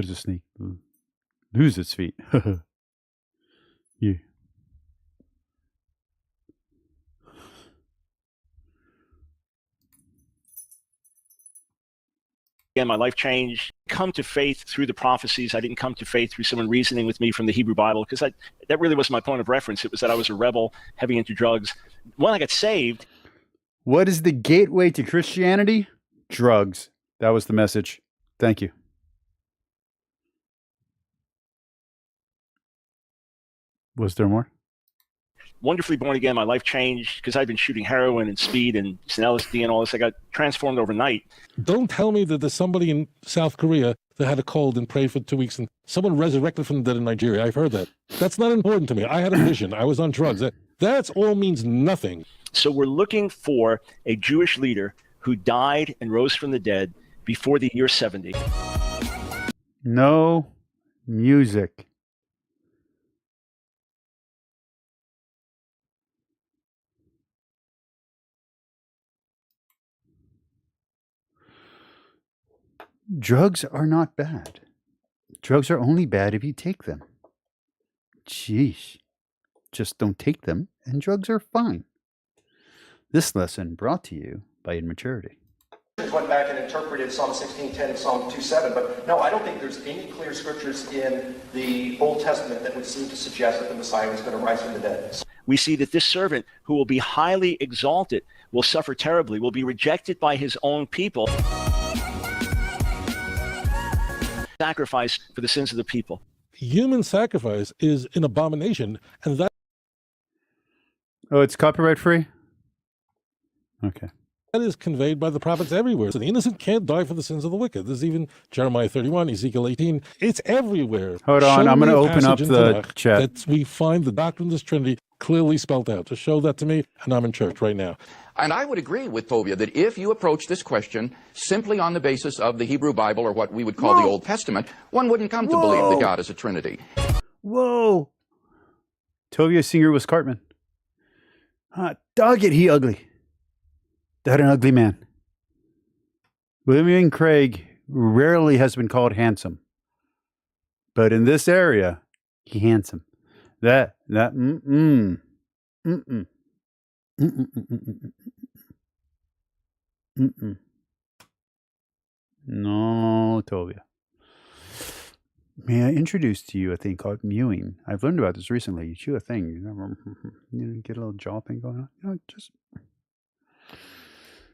does a snake lose its feet? Yeah. Again, my life changed. Come to faith through the prophecies. I didn't come to faith through someone reasoning with me from the Hebrew Bible, because that really was my point of reference. It was that I was a rebel, heavy into drugs. When I got saved. What is the gateway to Christianity? Drugs. That was the message. Thank you. Was there more? Wonderfully born again, my life changed because I'd been shooting heroin and speed and some LSD and all this. I got transformed overnight. Don't tell me that there's somebody in South Korea that had a cold and prayed for 2 weeks and someone resurrected from the dead in Nigeria. I've heard that. That's not important to me. I had a vision. I was on drugs. That all means nothing. So we're looking for a Jewish leader who died and rose from the dead before the year 70. No music. Drugs are not bad. Drugs are only bad if you take them. Jeez. Just don't take them, and drugs are fine. This lesson brought to you by immaturity. Went back and interpreted Psalm 16:10 and Psalm 2:7, but no, I don't think there's any clear scriptures in the Old Testament that would seem to suggest that the Messiah was going to rise from the dead. We see that this servant, who will be highly exalted, will suffer terribly, will be rejected by his own people. Sacrifice for the sins of the people. Human sacrifice is an abomination, and that. Oh, it's copyright free? Okay. That is conveyed by the prophets everywhere. So the innocent can't die for the sins of the wicked. There's even Jeremiah 31, Ezekiel 18. It's everywhere. Hold on, I'm going to open up the chat. That we find the doctrine of this Trinity clearly spelled out. Just show that to me, and I'm in church right now. And I would agree with Tovia that if you approach this question simply on the basis of the Hebrew Bible or what we would call the Old Testament, one wouldn't come to believe that God is a Trinity. Whoa. Tovia Singer was Cartman. Dog it, he ugly. That an ugly man. William Craig rarely has been called handsome. But in this area, he handsome. No, Tovia. May I introduce to you a thing called mewing? I've learned about this recently. You chew a thing, you get a little jaw thing going on. Just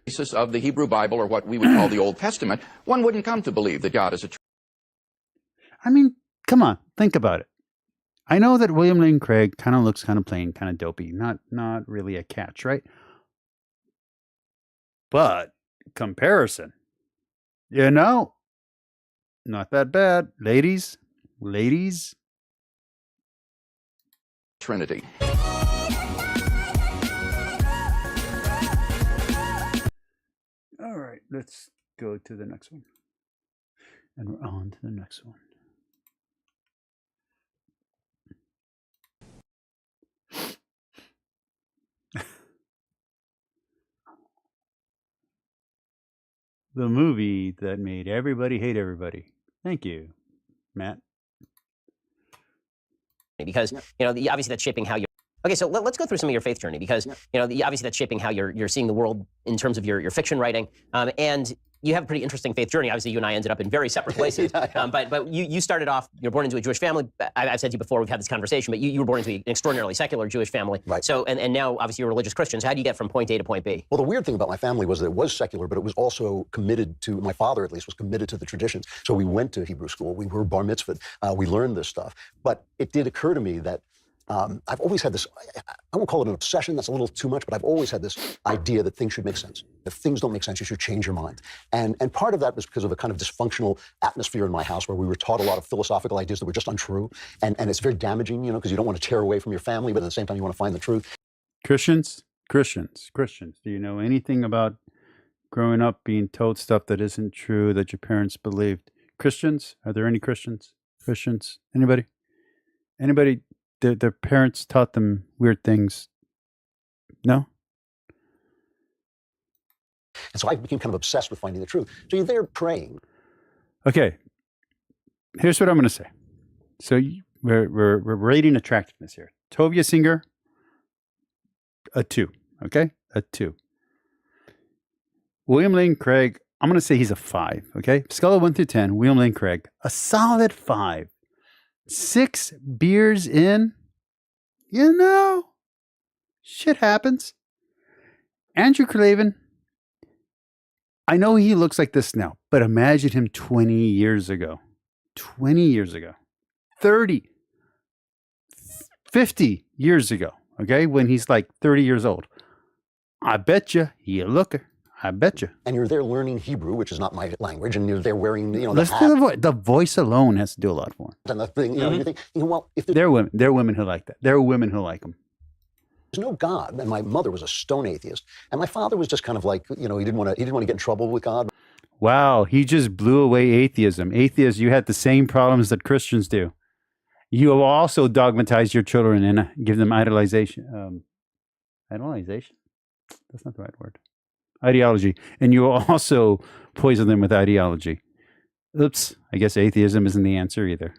Basis of the Hebrew Bible or what we would call the Old Testament, one wouldn't come to believe that God is a Trinity. I mean, come on, think about it. I know that William Lane Craig kind of looks kind of plain, kind of dopey, not really a catch, right? But comparison, not that bad, ladies. Trinity. All right, let's go to the next one, and we're on to the next one. The movie that made everybody hate everybody. Thank you, Matt. Because, obviously that's shaping how you're... Okay, so let's go through some of your faith journey, because, obviously that's shaping how you're seeing the world in terms of your fiction writing. And you have a pretty interesting faith journey. Obviously, you and I ended up in very separate places. But you started off, you're born into a Jewish family. I've said to you before, we've had this conversation, but you were born into an extraordinarily secular Jewish family. Right. So, and now, obviously, you're a religious Christian. So how do you get from point A to point B? Well, the weird thing about my family was that it was secular, but it was also committed to, my father at least was committed to the traditions. So we went to Hebrew school. We were bar mitzvahed. We learned this stuff. But it did occur to me that I've always had this, I won't call it an obsession, that's a little too much, but I've always had this idea that things should make sense. If things don't make sense, you should change your mind. And part of that was because of a kind of dysfunctional atmosphere in my house where we were taught a lot of philosophical ideas that were just untrue. And it's very damaging, you know, because you don't want to tear away from your family, but at the same time, you want to find the truth. Christians, do you know anything about growing up being told stuff that isn't true that your parents believed? Christians? Are there any Christians? Anybody? Their parents taught them weird things? No? And so I became kind of obsessed with finding the truth. So you're there praying. Okay. Here's what I'm going to say. So we're rating attractiveness here. Tovia Singer, a 2. Okay? A 2. William Lane Craig, I'm going to say he's a 5. Okay? Scale of 1 through 10, William Lane Craig, a solid 5. 6 beers in, you know, shit happens. Andrew Clavin, I know he looks like this now, but imagine him 20 years ago. 20 years ago. 30, 50 years ago, okay, when he's like 30 years old. I bet you looker. I bet you. And you're there learning Hebrew, which is not my language, and you're there wearing, you know, Listen to the voice. The voice alone has to do a lot for him. And the thing, you know, you think, you know, well, if there are women who like that. There are women who like him. There's no God, and my mother was a stone atheist, and my father was just kind of like, you know, he didn't want to get in trouble with God. Wow, he just blew away atheism. Atheists, you had the same problems that Christians do. You will also dogmatize your children and give them idolization. Idolization? That's not the right word. Ideology. And you will also poison them with ideology. Oops, I guess atheism isn't the answer either.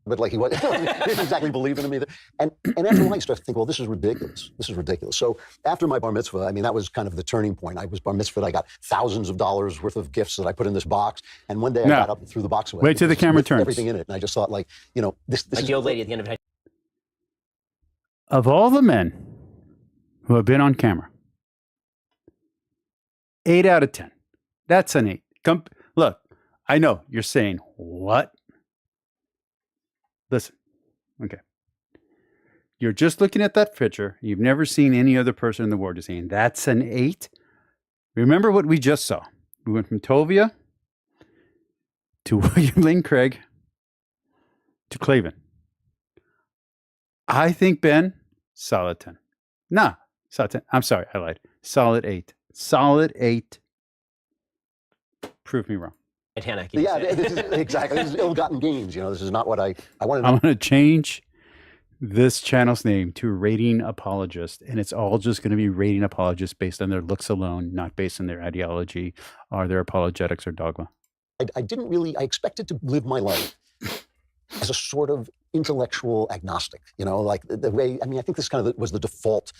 But like he didn't exactly believe in him either. And after a while, you start to think, well, this is ridiculous. This is ridiculous. So after my bar mitzvah, I mean, that was kind of the turning point. I was bar mitzvahed. I got thousands of dollars worth of gifts that I put in this box. And one day I got up and threw the box away. Wait till the camera turns. Everything in it. And I just thought, like, you know, this like is the old lady at the end of it. Of all the men who have been on camera, 8 out of 10. That's an 8. Look, I know you're saying, what? Listen, okay. You're just looking at that picture. You've never seen any other person in the world. You're saying, that's an 8? Remember what we just saw. We went from Tovia to William Lane Craig to Clavin. I think, Ben, solid 10. Nah, solid 10. I'm sorry, I lied. Solid 8. Solid 8. Prove me wrong. Titanic. Yeah, this is, exactly. This is ill-gotten gains. You know, this is not what I wanted. I'm going to change this channel's name to Rating Apologist, and it's all just going to be Rating Apologists based on their looks alone, not based on their ideology or their apologetics or dogma. I didn't really, I expected to live my life as a sort of intellectual agnostic, you know, like the way, I mean, I think this kind of was the default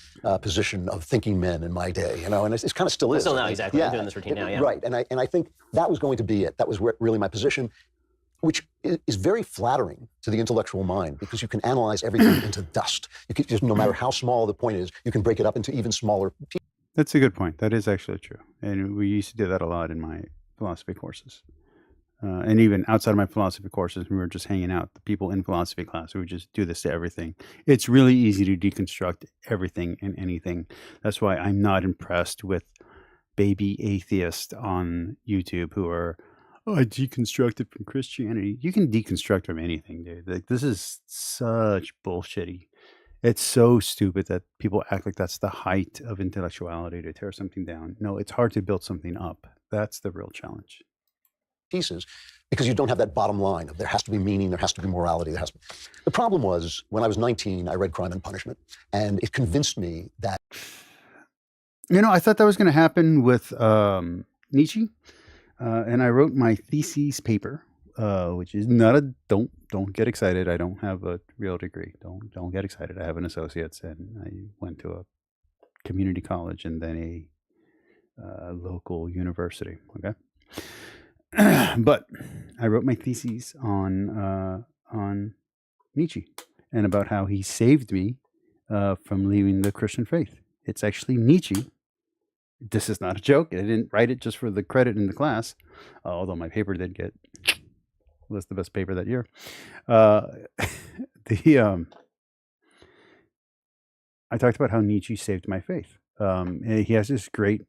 position of thinking men in my day, you know, and it's kind of still is. Still now, exactly. Yeah. I'm doing this routine now, yeah. Right, and I think that was going to be it. That was really my position, which is very flattering to the intellectual mind because you can analyze everything into dust. You can, just no matter how small the point is, you can break it up into even smaller pieces. That's a good point. That is actually true. And we used to do that a lot in my philosophy courses. And even outside of my philosophy courses, we were just hanging out. The people in philosophy class, we would just do this to everything. It's really easy to deconstruct everything and anything. That's why I'm not impressed with baby atheists on YouTube who are, oh, I deconstructed from Christianity. You can deconstruct from anything, dude. Like, this is such bullshitty. It's so stupid that people act like that's the height of intellectuality, to tear something down. No, it's hard to build something up. That's the real challenge. Pieces because you don't have that bottom line of there has to be meaning, there has to be morality, there has to be. The problem was when I was 19, I read Crime and Punishment, and it convinced me that. You know, I thought that was going to happen with Nietzsche, and I wrote my thesis paper, which is not a don't get excited. I don't have a real degree. Don't get excited. I have an associate's, and I went to a community college and then a local university. Okay. But I wrote my thesis on Nietzsche and about how he saved me from leaving the Christian faith. It's actually Nietzsche. This is not a joke. I didn't write it just for the credit in the class, although my paper was the best paper that year. I talked about how Nietzsche saved my faith. He has this great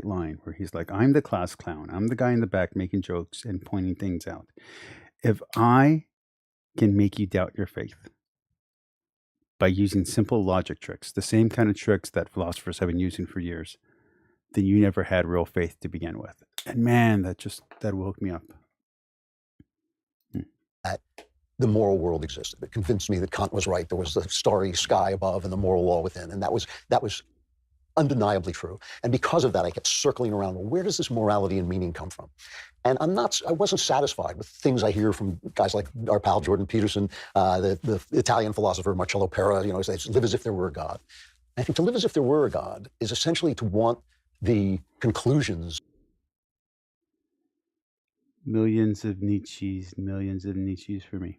line where he's like, "I'm the class clown. I'm the guy in the back making jokes and pointing things out. If I can make you doubt your faith by using simple logic tricks, the same kind of tricks that philosophers have been using for years, then you never had real faith to begin with." And man, that woke me up. The moral world existed. It convinced me that Kant was right. There was the starry sky above and the moral law within, and that was undeniably true. And because of that, I kept circling around, well, where does this morality and meaning come from? And I wasn't satisfied with things I hear from guys like our pal Jordan Peterson, the Italian philosopher Marcello Pera, says, live as if there were a God. I think to live as if there were a God is essentially to want the conclusions. Millions of Nietzsche's for me.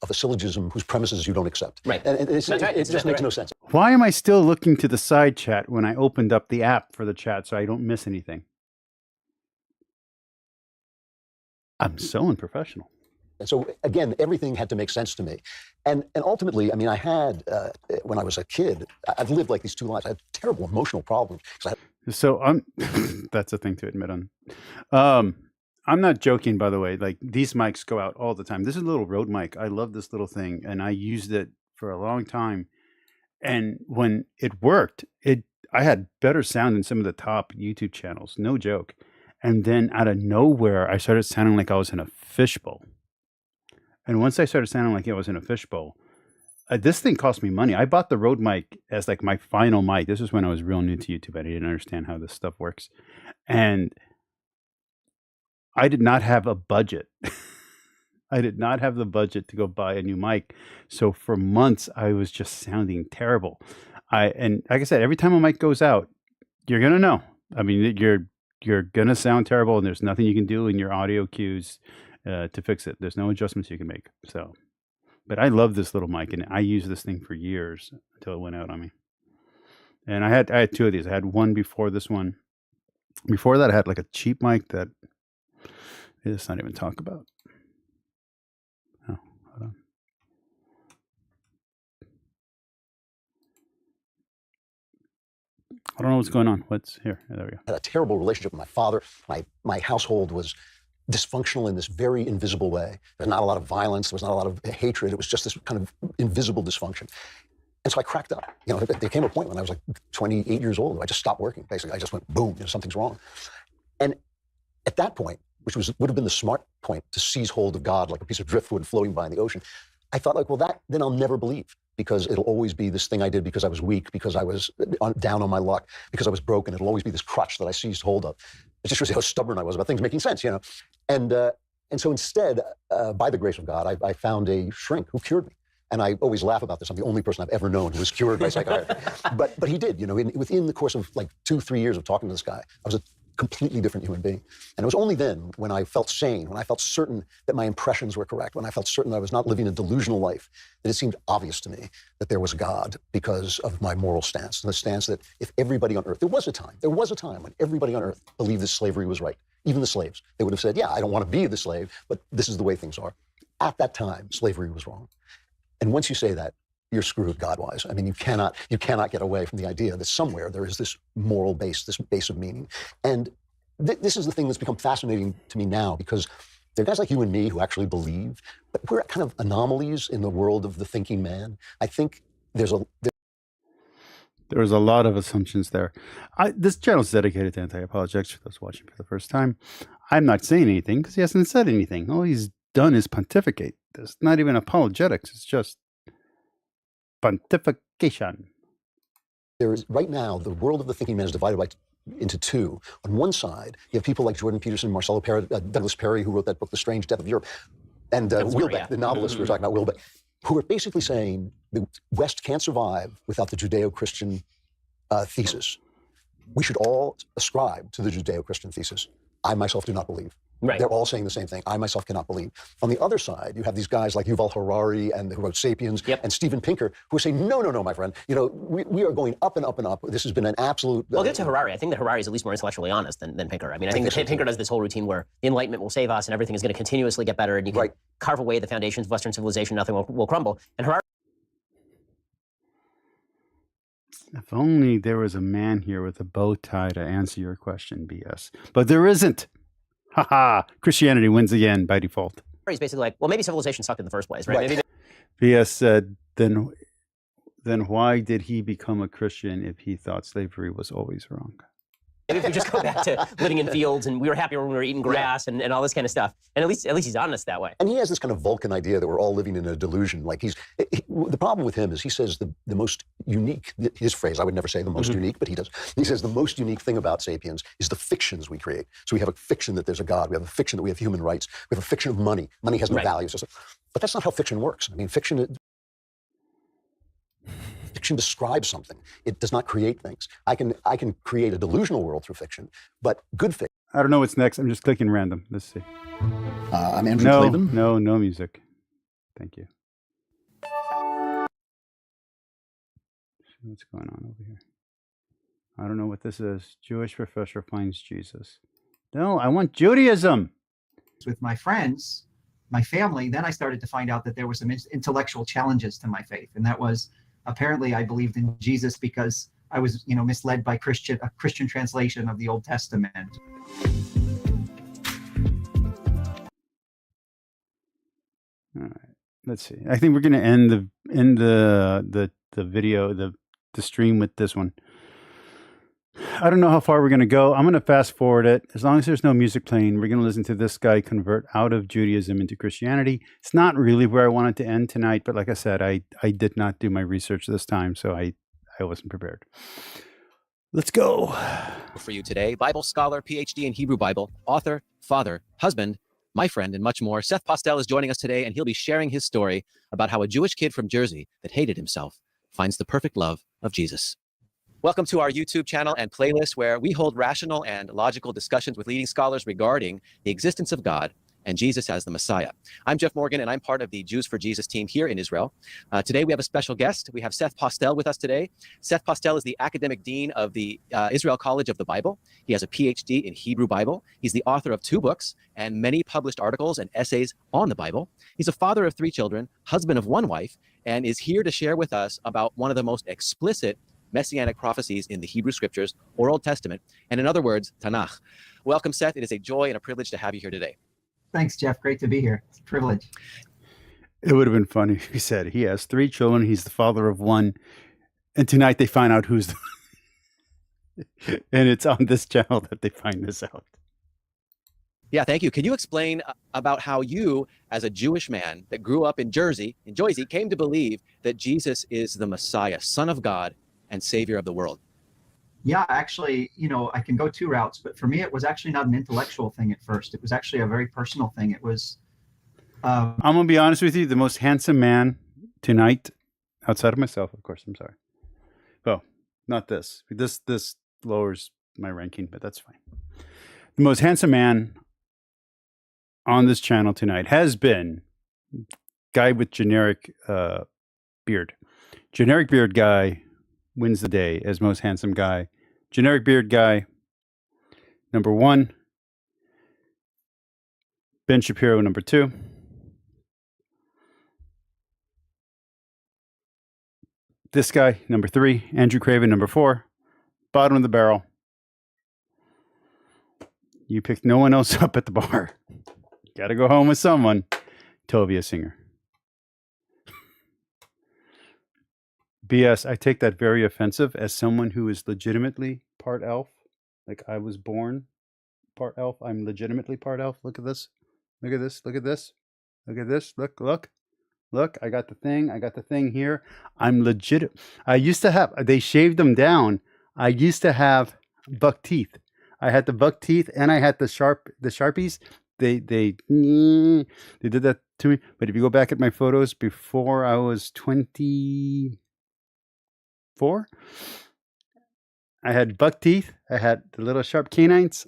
Of a syllogism whose premises you don't accept. Right. And it just makes no sense. Why am I still looking to the side chat when I opened up the app for the chat so I don't miss anything? I'm so unprofessional. And so, again, everything had to make sense to me. And ultimately, I mean, I had, when I was a kid, I've lived like these two lives. I had terrible emotional problems. So that's a thing to admit on. I'm not joking, by the way. Like, these mics go out all the time. This is a little Rode mic. I love this little thing, and I used it for a long time. And when it worked, I had better sound than some of the top YouTube channels. No joke. And then out of nowhere, I started sounding like I was in a fishbowl. And once I started sounding like I was in a fishbowl, this thing cost me money. I bought the Rode mic as like my final mic. This was when I was real new to YouTube. I didn't understand how this stuff works. And I did not have a budget. I did not have the budget to go buy a new mic. So for months, I was just sounding terrible. And like I said, every time a mic goes out, you're going to know. I mean, you're going to sound terrible, and there's nothing you can do in your audio cues to fix it. There's no adjustments you can make. So, but I love this little mic, and I used this thing for years until it went out on me. And I had two of these. I had one before this one. Before that, I had like a cheap mic that let's not even talk about. Oh, hold on. I don't know what's going on. What's here? There we go. I had a terrible relationship with my father. My household was dysfunctional in this very invisible way. There's not a lot of violence. There was not a lot of hatred. It was just this kind of invisible dysfunction. And so I cracked up. There came a point when I was like 28 years old. I just stopped working. Basically, I just went, boom, something's wrong. And at that point, which would have been the smart point to seize hold of God like a piece of driftwood floating by in the ocean, I thought like, well, then I'll never believe, because it'll always be this thing I did because I was weak, because I was down on my luck, because I was broken. It'll always be this crutch that I seized hold of. It just shows how stubborn I was about things making sense, And so instead, by the grace of God, I found a shrink who cured me. And I always laugh about this. I'm the only person I've ever known who was cured by psychiatry. But he did, within the course of like 2-3 years of talking to this guy, I was a completely different human being. And it was only then, when I felt sane, when I felt certain that my impressions were correct, when I felt certain that I was not living a delusional life, that it seemed obvious to me that there was a God because of my moral stance, and the stance that if everybody on earth, there was a time when everybody on earth believed that slavery was right, even the slaves. They would have said, yeah, I don't want to be the slave, but this is the way things are. At that time, slavery was wrong. And once you say that, you're screwed God-wise. I mean, you cannot get away from the idea that somewhere there is this moral base, this base of meaning. And this is the thing that's become fascinating to me now, because there are guys like you and me who actually believe, but we're kind of anomalies in the world of the thinking man. I think there's a lot of assumptions there. This channel is dedicated to anti-apologetics for those watching for the first time. I'm not saying anything because he hasn't said anything. All he's done is pontificate. It's not even apologetics. It's just pontification. There is, right now, the world of the thinking man is divided into two. On one side, you have people like Jordan Peterson, Marcello Pera, Douglas Perry, who wrote that book, The Strange Death of Europe, and Wilbeck, the novelist we were talking about, Wilbeck, who are basically saying the West can't survive without the Judeo-Christian thesis. We should all ascribe to the Judeo-Christian thesis. I myself do not believe. Right. They're all saying the same thing. I myself cannot believe. On the other side, you have these guys like Yuval Harari and who wrote *Sapiens*, and Steven Pinker, who are saying, no, my friend. We are going up and up and up. This has been an absolute. Well, get to Harari. I think that Harari is at least more intellectually honest than Pinker. I mean, I think that Pinker does this whole routine where the Enlightenment will save us and everything is going to continuously get better, and you can carve away the foundations of Western civilization, nothing will crumble. And Harari. If only there was a man here with a bow tie to answer your question, BS. But there isn't. Haha. Christianity wins again by default. He's basically like, well, maybe civilization sucked in the first place, right? Maybe BS said, then why did he become a Christian if he thought slavery was always wrong? maybe if we just go back to living in fields and we were happier when we were eating grass and all this kind of stuff. And at least he's honest that way. And he has this kind of Vulcan idea that we're all living in a delusion. Like the problem with him is he says the most unique, his phrase, I would never say the most unique, but he does. He says the most unique thing about Sapiens is the fictions we create. So we have a fiction that there's a God. We have a fiction that we have human rights. We have a fiction of money. Money has no value. But that's not how fiction works. I mean, fiction describes something. It does not create things. I can create a delusional world through fiction, but good fiction. I don't know what's next. I'm just clicking random. Let's see. I'm Andrew Clavin. No music. Thank you. What's going on over here? I don't know what this is. Jewish professor finds Jesus. No, I want Judaism. With my friends, my family, then I started to find out that there were some intellectual challenges to my faith. And that was, apparently I believed in Jesus because I was, misled by a Christian translation of the Old Testament. All right. Let's see. I think we're going to end the video, the stream with this one. I don't know how far we're going to go. I'm going to fast forward it. As long as there's no music playing, we're going to listen to this guy convert out of Judaism into Christianity. It's not really where I wanted to end tonight, but like I said, I did not do my research this time, so I wasn't prepared. Let's go. For you today, Bible scholar, PhD in Hebrew Bible, author, father, husband, my friend, and much more. Seth Postel is joining us today, and he'll be sharing his story about how a Jewish kid from Jersey that hated himself finds the perfect love of Jesus. Welcome to our YouTube channel and playlist where we hold rational and logical discussions with leading scholars regarding the existence of God and Jesus as the Messiah. I'm Jeff Morgan, and I'm part of the Jews for Jesus team here in Israel. Today, we have a special guest. We have Seth Postel with us today. Seth Postel is the academic dean of the Israel College of the Bible. He has a PhD in Hebrew Bible. He's the author of 2 books and many published articles and essays on the Bible. He's a father of 3 children, husband of 1 wife, and is here to share with us about one of the most explicit messianic prophecies in the Hebrew Scriptures or Old Testament, and in other words, Tanakh. Welcome, Seth. It is a joy and a privilege to have you here today. Thanks, Jeff. Great to be here. It's a privilege. It would have been funny if he said he has 3 children, he's the father of 1, and tonight they find out who's the and it's on this channel that they find this out. Yeah, thank you. Can you explain about how you, as a Jewish man that grew up in Jersey, came to believe that Jesus is the Messiah, Son of God, and Savior of the world? Yeah, actually, I can go 2 routes, but for me, it was actually not an intellectual thing at first. It was actually a very personal thing. It was... I'm going to be honest with you, the most handsome man tonight, outside of myself, of course, I'm sorry. Well, not this. This lowers my ranking, but that's fine. The most handsome man on this channel tonight has been guy with generic beard. Generic beard guy wins the day as most handsome guy. Generic beard guy, number 1. Ben Shapiro, number 2. This guy, number 3. Andrew Craven, number 4. Bottom of the barrel. You picked no one else up at the bar. Got to go home with someone. Tovia Singer. BS, I take that very offensive as someone who is legitimately part elf. Like I was born part elf. I'm legitimately part elf. Look at this. Look at this. Look at this. Look at this. Look, I got the thing. I got the thing here. I'm legit. I used to have, they shaved them down. I used to have buck teeth. I had the buck teeth and I had the Sharpies. They did that to me. But if you go back at my photos before I was 24, I had buck teeth. I had the little sharp canines.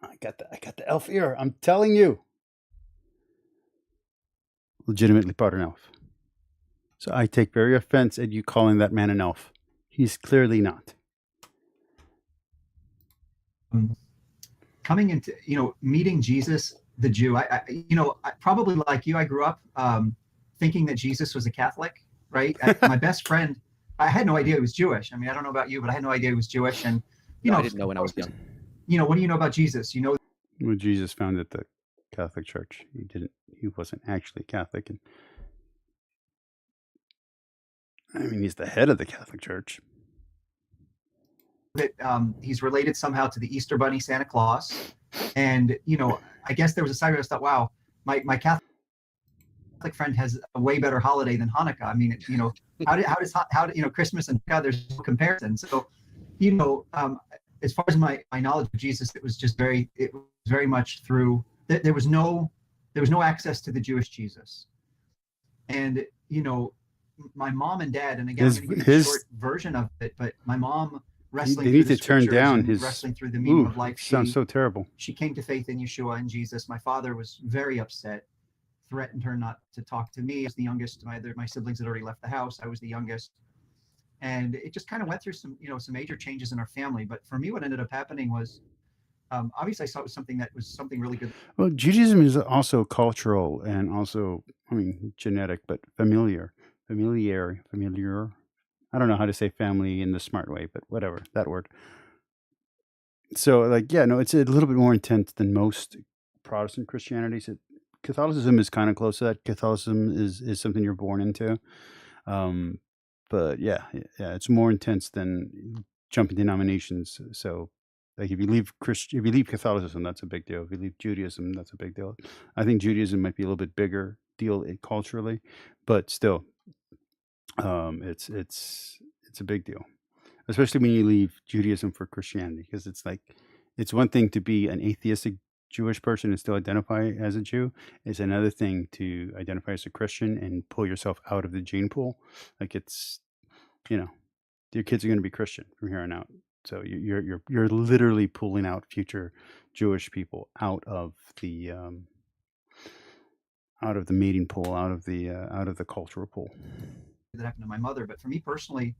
I got the elf ear. I'm telling you. Legitimately part an elf. So I take very offense at you calling that man an elf. He's clearly not. Coming into, meeting Jesus, the Jew, I probably like you, I grew up thinking that Jesus was a Catholic, right? My best friend I had no idea he was Jewish. I mean, I don't know about you, but I had no idea he was Jewish. And, you No, know, I didn't know when I was young. You know, what do you know about Jesus? You know, Well, Jesus founded the Catholic Church. He wasn't actually Catholic. And I mean, he's the head of the Catholic Church. that he's related somehow to the Easter Bunny, Santa Claus. And, you know, I guess there was a side where I thought, wow, my Catholic friend has a way better holiday than Hanukkah. I mean, you know, how do you know, Christmas and Hanukkah, there's no comparison. So, you know, as far as my knowledge of Jesus, it was very much through, there was no access to the Jewish Jesus. And, you know, my mom and dad, and again, I'm going to give you a short version of it, but my mom wrestling They through need the to turn scriptures down and his. wrestling through the meaning Ooh, of life. sounds so terrible. She came to faith in Yeshua and Jesus. My father was very upset, threatened her not to talk to me as the youngest. My siblings had already left the house. I was the youngest. And it just kind of went through some major changes in our family. But for me, what ended up happening was, obviously I saw it was something really good. Well, Judaism is also cultural and also, I mean, genetic, but familiar. I don't know how to say family in the smart way, but whatever, that word. So, like, yeah, no, it's a little bit more intense than most Protestant Christianities. Catholicism is kind of close to that. Catholicism is something you're born into. But yeah, it's more intense than jumping denominations. So, like, if you leave Catholicism, that's a big deal. If you leave Judaism, that's a big deal. I think Judaism might be a little bit bigger deal culturally, but still, it's a big deal, especially when you leave Judaism for Christianity, because it's one thing to be an atheistic Jewish person and still identify as a Jew. It's another thing to identify as a Christian and pull yourself out of the gene pool. Like, it's, you know, your kids are going to be Christian from here on out. So you're literally pulling out future Jewish people out of the mating pool, out of the cultural pool. That happened to my mother. But for me personally,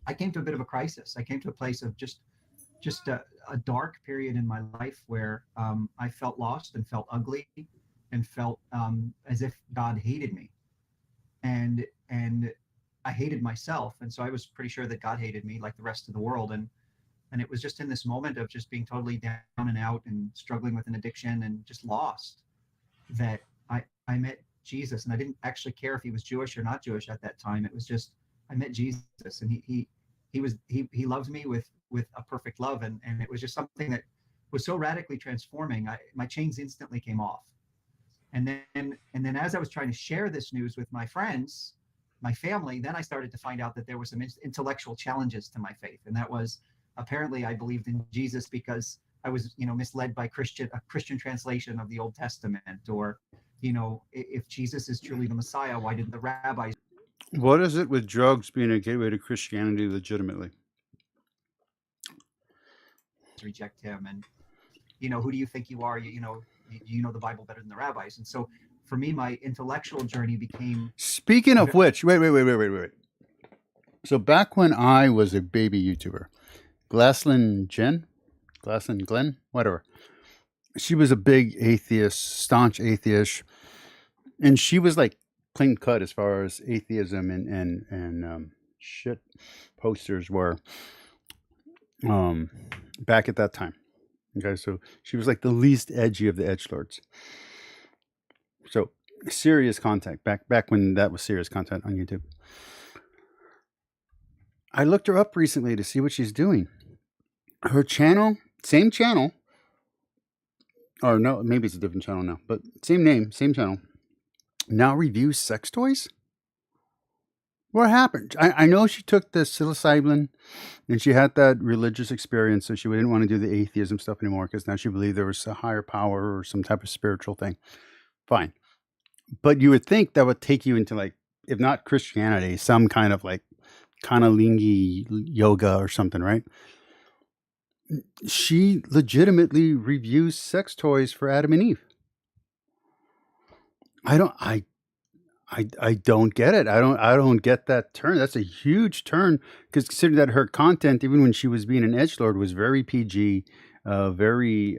I came to a bit of a crisis. I came to a place of just a dark period in my life where I felt lost and felt ugly and felt as if God hated me. And I hated myself. And so I was pretty sure that God hated me like the rest of the world. And it was just in this moment of just being totally down and out and struggling with an addiction and just lost that I met Jesus. And I didn't actually care if he was Jewish or not Jewish at that time. It was just, I met Jesus, and he loved me with a perfect love. And it was just something that was so radically transforming. My chains instantly came off. And then as I was trying to share this news with my friends, my family, then I started to find out that there were some intellectual challenges to my faith. And that was, apparently I believed in Jesus because I was, misled by a Christian translation of the Old Testament, or, if Jesus is truly the Messiah, why didn't the rabbis? What is it with drugs being a gateway to Christianity legitimately? Reject him, and who do you think you are? You know the Bible better than the rabbis. And so for me, my intellectual journey became. Speaking of which, wait. So back when I was a baby YouTuber, Glaslyn Glenn, whatever, she was a big atheist, staunch atheist, and she was like clean cut as far as atheism and shit posters were back at that time. Okay, so she was like the least edgy of the edgelords. So serious content back when that was serious content on YouTube. I looked her up recently to see what she's doing. Her channel, same channel, or no, maybe it's a different channel now, but same name, same channel, now reviews sex toys. What happened? I know she took the psilocybin and she had that religious experience, so she didn't want to do the atheism stuff anymore because now she believed there was a higher power or some type of spiritual thing. Fine. But you would think that would take you into, like, if not Christianity, some kind of like Kundalini yoga or something, right? She legitimately reviews sex toys for Adam and Eve. I don't get it. I don't get that turn. That's a huge turn, because considering that her content, even when she was being an edgelord, was very PG, very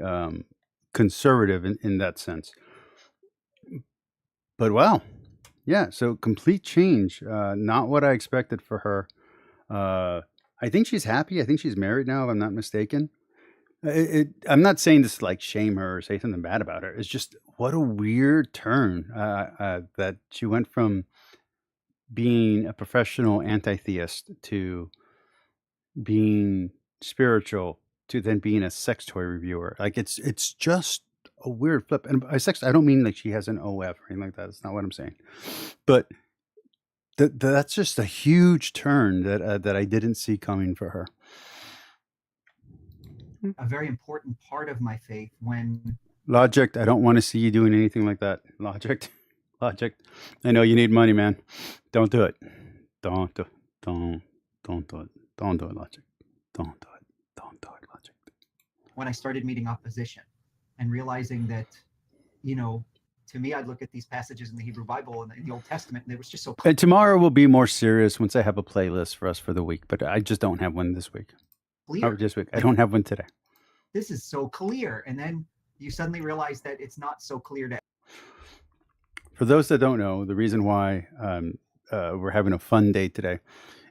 conservative in that sense. But wow, yeah. So complete change. Not what I expected for her. I think she's happy. I think she's married now, if I'm not mistaken. I'm not saying this to like shame her or say something bad about her. It's just what a weird turn that she went from being a professional anti-theist to being spiritual to then being a sex toy reviewer. Like it's just a weird flip. And by sex, I don't mean like she has an OF or anything like that. That's not what I'm saying. But that's just a huge turn that I didn't see coming for her. A very important part of my faith when Logic, I don't want to see you doing anything like that. Logic. I know you need money, man. Don't do it. Don't do it. Don't do it. Don't do it, Logic. Don't do it. Don't do it, Logic. when I started meeting opposition and realizing that, you know, to me, I'd look at these passages in the Hebrew Bible and in the Old Testament, and it was just so clear. And tomorrow will be more serious once I have a playlist for us for the week, but I just don't have one this week. Oh, this week. I don't have one today. This is so clear. And then you suddenly realize that it's not so clear to. For those that don't know, the reason why we're having a fun day today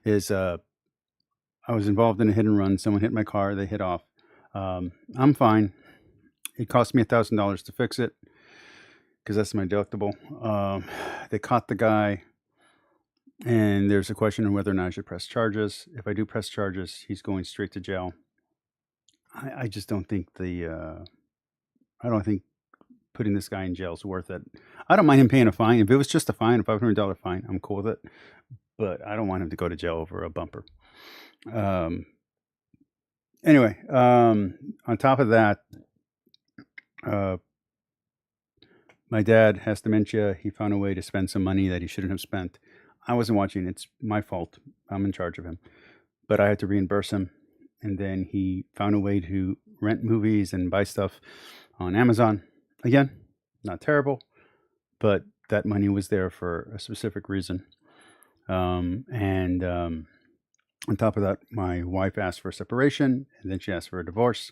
is I was involved in a hit and run. Someone hit my car. They hit off. I'm fine. It cost me $1,000 to fix it because that's my deductible. They caught the guy, and there's a question on whether or not I should press charges. If I do press charges, he's going straight to jail. I just don't think I don't think putting this guy in jail is worth it. I don't mind him paying a fine. If it was just a fine, a $500 fine, I'm cool with it. But I don't want him to go to jail over a bumper. Anyway, on top of that, my dad has dementia. He found a way to spend some money that he shouldn't have spent. I wasn't watching. It's my fault. I'm in charge of him. But I had to reimburse him. And then he found a way to rent movies and buy stuff on Amazon. Again, not terrible, but that money was there for a specific reason. On top of that, my wife asked for a separation, and then she asked for a divorce.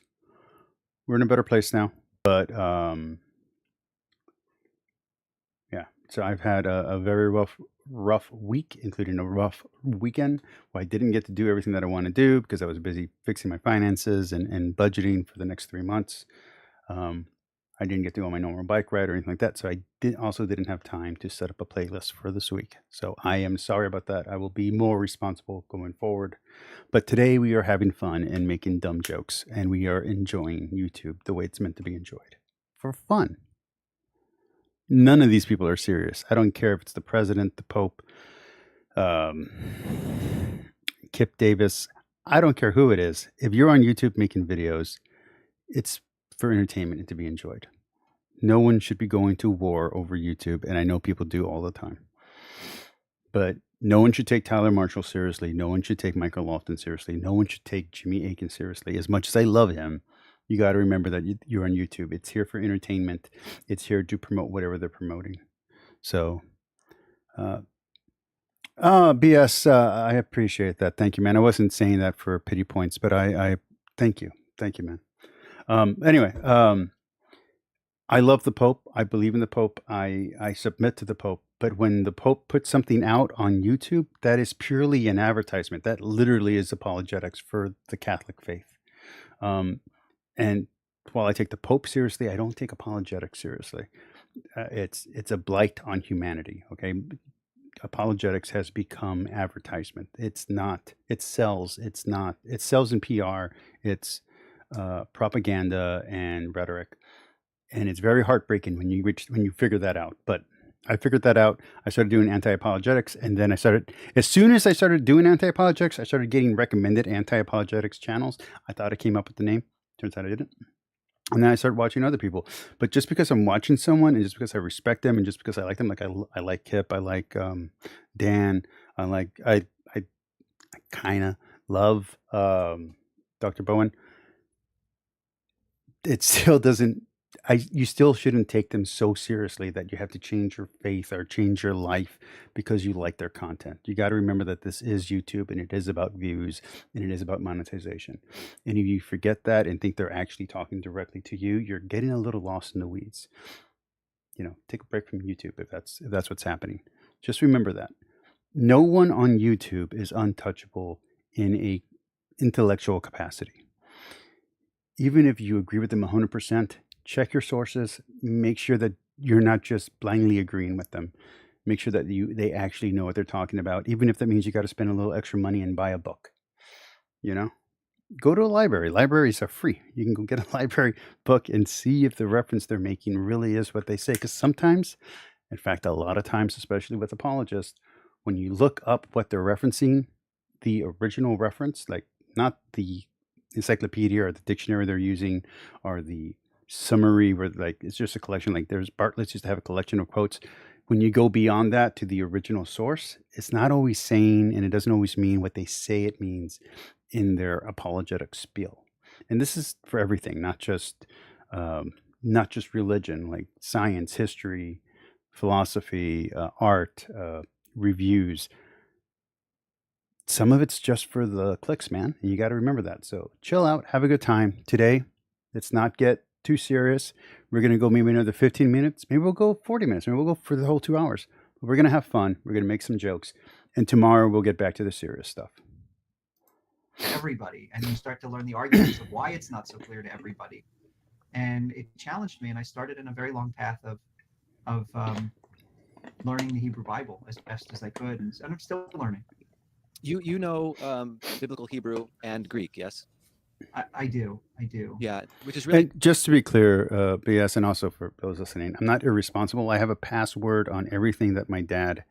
We're in a better place now. But yeah, so I've had a very rough week, including a rough weekend where I didn't get to do everything that I want to do because I was busy fixing my finances and budgeting for the next 3 months. I didn't get to go on my normal bike ride or anything like that. So I also didn't have time to set up a playlist for this week. So I am sorry about that. I will be more responsible going forward. But today we are having fun and making dumb jokes, and we are enjoying YouTube the way it's meant to be enjoyed, for fun. None of these people are serious. I don't care if it's the president, the Pope, Kip Davis. I don't care who it is. If you're on YouTube making videos, it's for entertainment and to be enjoyed. No one should be going to war over YouTube, and I know people do all the time. But no one should take Tyler Marshall seriously. No one should take Michael Lofton seriously. No one should take Jimmy Akin seriously. As much as I love him, you got to remember that you're on YouTube. It's here for entertainment. It's here to promote whatever they're promoting. So, BS, I appreciate that. Thank you, man. I wasn't saying that for pity points, but I thank you. Thank you, man. Anyway, I love the Pope. I believe in the Pope. I submit to the Pope. But when the Pope puts something out on YouTube, that is purely an advertisement. That literally is apologetics for the Catholic faith. And while I take the Pope seriously, I don't take apologetics seriously. It's a blight on humanity. Okay, apologetics has become advertisement. It's not. It sells. It's not. It sells in PR. It's propaganda and rhetoric, and it's very heartbreaking when you figure that out. But I figured that out. I started doing anti-apologetics, and then as soon as I started doing anti-apologetics, I started getting recommended anti-apologetics channels. I thought I came up with the name. Turns out I didn't. And then I started watching other people. But just because I'm watching someone, and just because I respect them, and just because I like them, like I like Kip, I like Dan, I kind of love Dr. Bowen. It still doesn't. You still shouldn't take them so seriously that you have to change your faith or change your life because you like their content. You got to remember that this is YouTube, and it is about views, and it is about monetization. And if you forget that and think they're actually talking directly to you, you're getting a little lost in the weeds. Take a break from YouTube if that's what's happening. Just remember that. No one on YouTube is untouchable in a intellectual capacity. Even if you agree with them 100%, check your sources, make sure that you're not just blindly agreeing with them. Make sure that they actually know what they're talking about, even if that means you got to spend a little extra money and buy a book. Go to a library. Libraries are free. You can go get a library book and see if the reference they're making really is what they say. Because sometimes, in fact, a lot of times, especially with apologists, when you look up what they're referencing, the original reference, like not the encyclopedia or the dictionary they're using or the summary where like it's just a collection, like there's Bartlett's used to have a collection of quotes. When you go beyond that to the original source, it's not always saying, and it doesn't always mean what they say it means in their apologetic spiel. And this is for everything, not just religion, like science, history, philosophy, art, reviews. Some of it's just for the clicks, man. And you got to remember that. So chill out, have a good time. Today, let's not get too serious. We're going to go maybe another 15 minutes. Maybe we'll go 40 minutes. Maybe we'll go for the whole 2 hours. But we're going to have fun. We're going to make some jokes. And tomorrow we'll get back to the serious stuff. Everybody, and you start to learn the arguments of why it's not so clear to everybody. And it challenged me, and I started in a very long path of learning the Hebrew Bible as best as I could, and I'm still learning. You know biblical Hebrew and Greek, yes? I do. Yeah, which is really... And just to be clear, BS, and also for those listening, I'm not irresponsible. I have a password on everything that my dad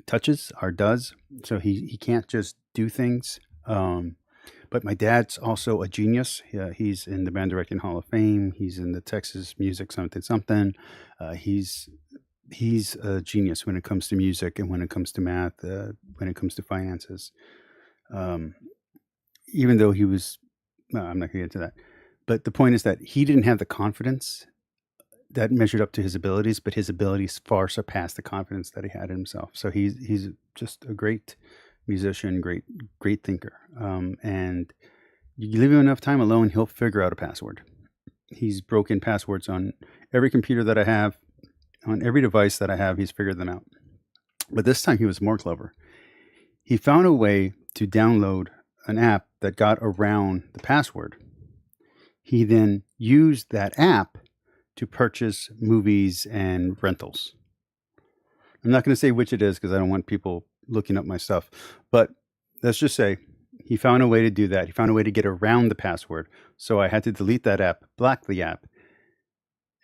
touches or does, so he can't just do things. But my dad's also a genius. He's in the Band Directing Hall of Fame. He's in the Texas Music something. He's a genius when it comes to music and when it comes to math, when it comes to finances. Even though he was, I'm not going to get into that. But the point is that he didn't have the confidence that measured up to his abilities, but his abilities far surpassed the confidence that he had in himself. So he's just a great musician, great thinker. And you leave him enough time alone, he'll figure out a password. He's broken passwords on every computer that I have, on every device that I have, he's figured them out. But this time he was more clever. He found a way to download an app that got around the password. He then used that app to purchase movies and rentals. I'm not going to say which it is because I don't want people looking up my stuff, but let's just say he found a way to do that. He found a way to get around the password. So I had to delete that app, block the app,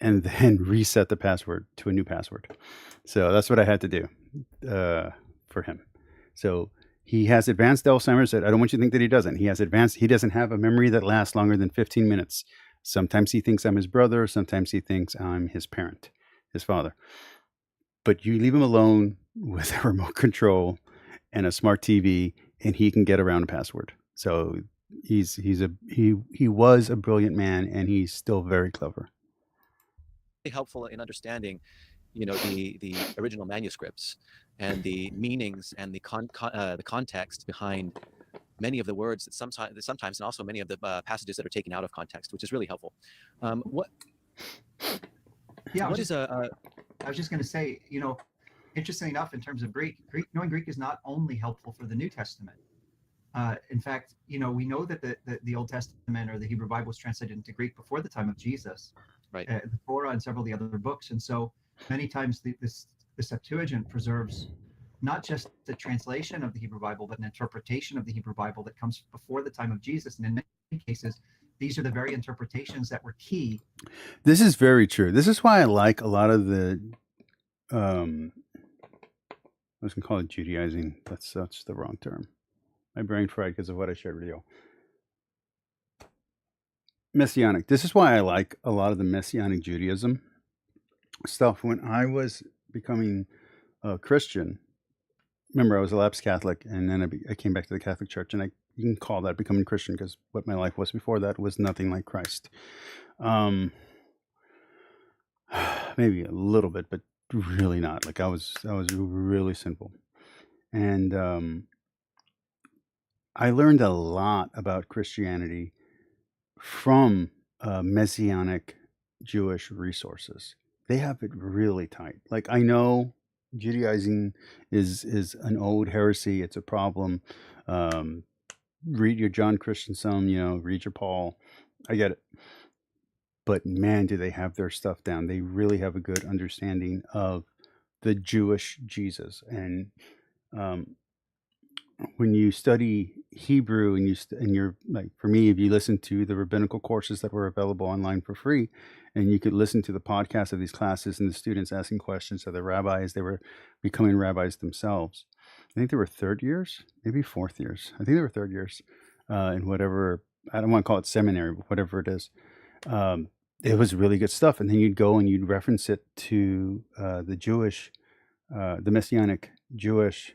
and then reset the password to a new password. So that's what I had to do for him. So he has advanced Alzheimer's. I don't want you to think that he doesn't. He doesn't have a memory that lasts longer than 15 minutes. Sometimes he thinks I'm his brother. Sometimes he thinks I'm his parent, his father. But you leave him alone with a remote control and a smart TV, and he can get around a password. So he was a brilliant man, and he's still very clever. Helpful in understanding, the original manuscripts and the meanings and the context behind many of the words that sometimes and also many of the passages that are taken out of context, which is really helpful. I was just going to say, interestingly enough, in terms of Greek, knowing Greek is not only helpful for the New Testament. In fact, we know that the Old Testament or the Hebrew Bible was translated into Greek before the time of Jesus, right? The Torah and several of the other books, and so many times the Septuagint preserves not just the translation of the Hebrew Bible, but an interpretation of the Hebrew Bible that comes before the time of Jesus, and in many cases, these are the very interpretations that were key. This is very true. This is why I like a lot of the, I was going to call it Judaizing. That's the wrong term. My brain fried because of what I shared with you. Messianic. This is why I like a lot of the Messianic Judaism stuff. When I was becoming a Christian, remember I was a lapsed Catholic, and then I came back to the Catholic Church, and you can call that becoming Christian because what my life was before that was nothing like Christ. Maybe a little bit, but really not. Like I was really sinful, and I learned a lot about Christianity from Messianic Jewish resources. They have it really tight. Like I know Judaizing is an old heresy. It's a problem. Um, read your John Christensen, read your Paul. I get it. But man, do they have their stuff down. They really have a good understanding of the Jewish Jesus. And when you study Hebrew and you're like, for me, if you listen to the rabbinical courses that were available online for free, and you could listen to the podcast of these classes and the students asking questions of the rabbis, they were becoming rabbis themselves. I think they were third years, maybe fourth years. I think they were third years in whatever, I don't want to call it seminary, but whatever it is. It was really good stuff. And then you'd go and you'd reference it to the Messianic Jewish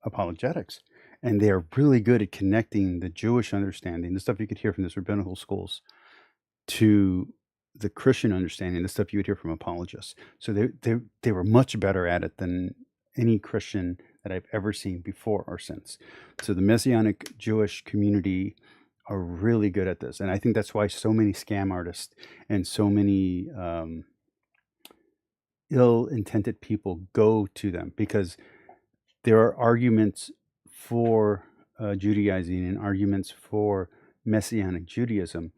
apologetics. And they are really good at connecting the Jewish understanding, the stuff you could hear from these rabbinical schools, to the Christian understanding, the stuff you would hear from apologists. So they were much better at it than any Christian that I've ever seen before or since. So the Messianic Jewish community are really good at this. And I think that's why so many scam artists and so many ill-intended people go to them, because there are arguments for Judaizing and arguments for Messianic Judaism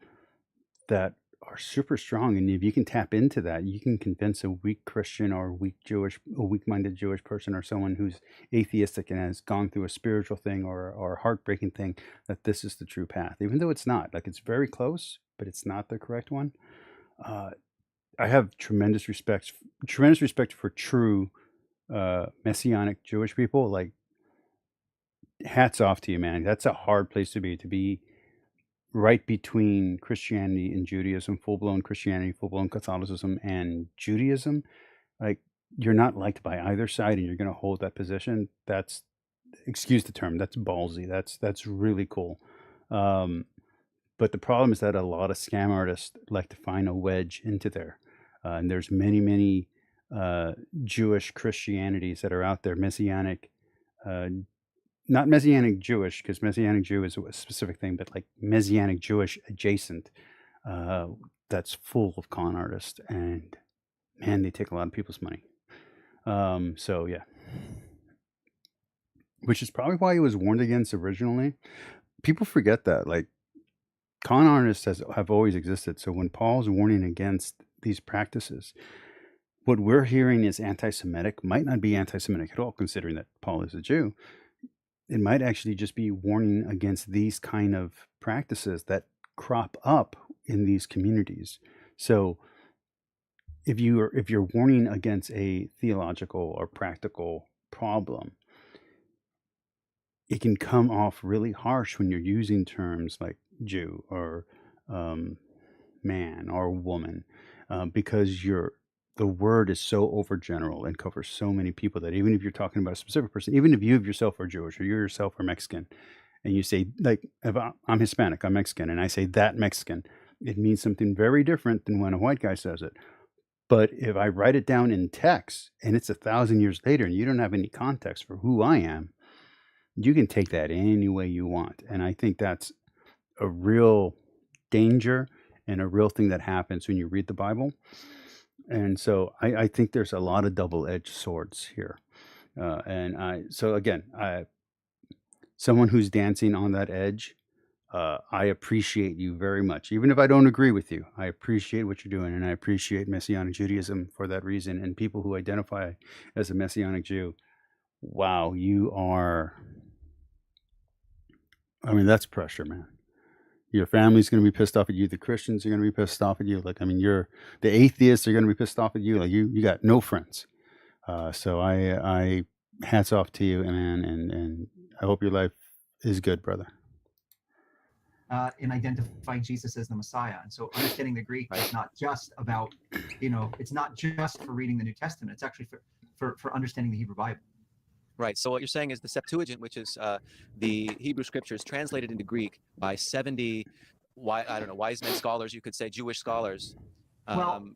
that are super strong. And if you can tap into that, you can convince a weak Christian or a weak-minded Jewish person, or someone who's atheistic and has gone through a spiritual thing or a heartbreaking thing, that this is the true path, even though it's not. Like, it's very close, but it's not the correct one. I have tremendous respect for true Messianic Jewish people. Like, hats off to you, man. That's a hard place to be right between Christianity and Judaism, full-blown Christianity, full-blown Catholicism, and Judaism. Like, you're not liked by either side, and you're going to hold that position. That's, excuse the term, that's ballsy. That's really cool. But the problem is that a lot of scam artists like to find a wedge into there. And there's many Jewish Christianities that are out there, Messianic, not Messianic Jewish, because Messianic Jew is a specific thing, but like Messianic Jewish adjacent, that's full of con artists, and man, they take a lot of people's money. So yeah, which is probably why he was warned against originally. People forget that, like, con artists have always existed. So when Paul's warning against these practices, what we're hearing is anti-Semitic, might not be anti-Semitic at all, considering that Paul is a Jew. It might actually just be warning against these kind of practices that crop up in these communities. So if you're warning against a theological or practical problem, it can come off really harsh when you're using terms like Jew or man or woman, because the word is so overgeneral and covers so many people that even if you're talking about a specific person, even if you yourself are Jewish or you yourself are Mexican, and you say, like, if I'm Hispanic, I'm Mexican, and I say that Mexican, it means something very different than when a white guy says it. But if I write it down in text and it's 1,000 years later and you don't have any context for who I am, you can take that any way you want. And I think that's a real danger and a real thing that happens when you read the Bible. And so I think there's a lot of double-edged swords here. So again, someone who's dancing on that edge, I appreciate you very much. Even if I don't agree with you, I appreciate what you're doing, and I appreciate Messianic Judaism for that reason. And people who identify as a Messianic Jew, wow, you are, I mean, that's pressure, man. Your family's going to be pissed off at you. The Christians are going to be pissed off at you. Like, I mean, the atheists are going to be pissed off at you. Like, you got no friends. So I hats off to you, man, and I hope your life is good, brother. In identifying Jesus as the Messiah. And so understanding the Greek is not just about, it's not just for reading the New Testament. It's actually for understanding the Hebrew Bible. Right. So what you're saying is the Septuagint, which is the Hebrew scriptures translated into Greek by 70, wise men scholars, you could say Jewish scholars. That's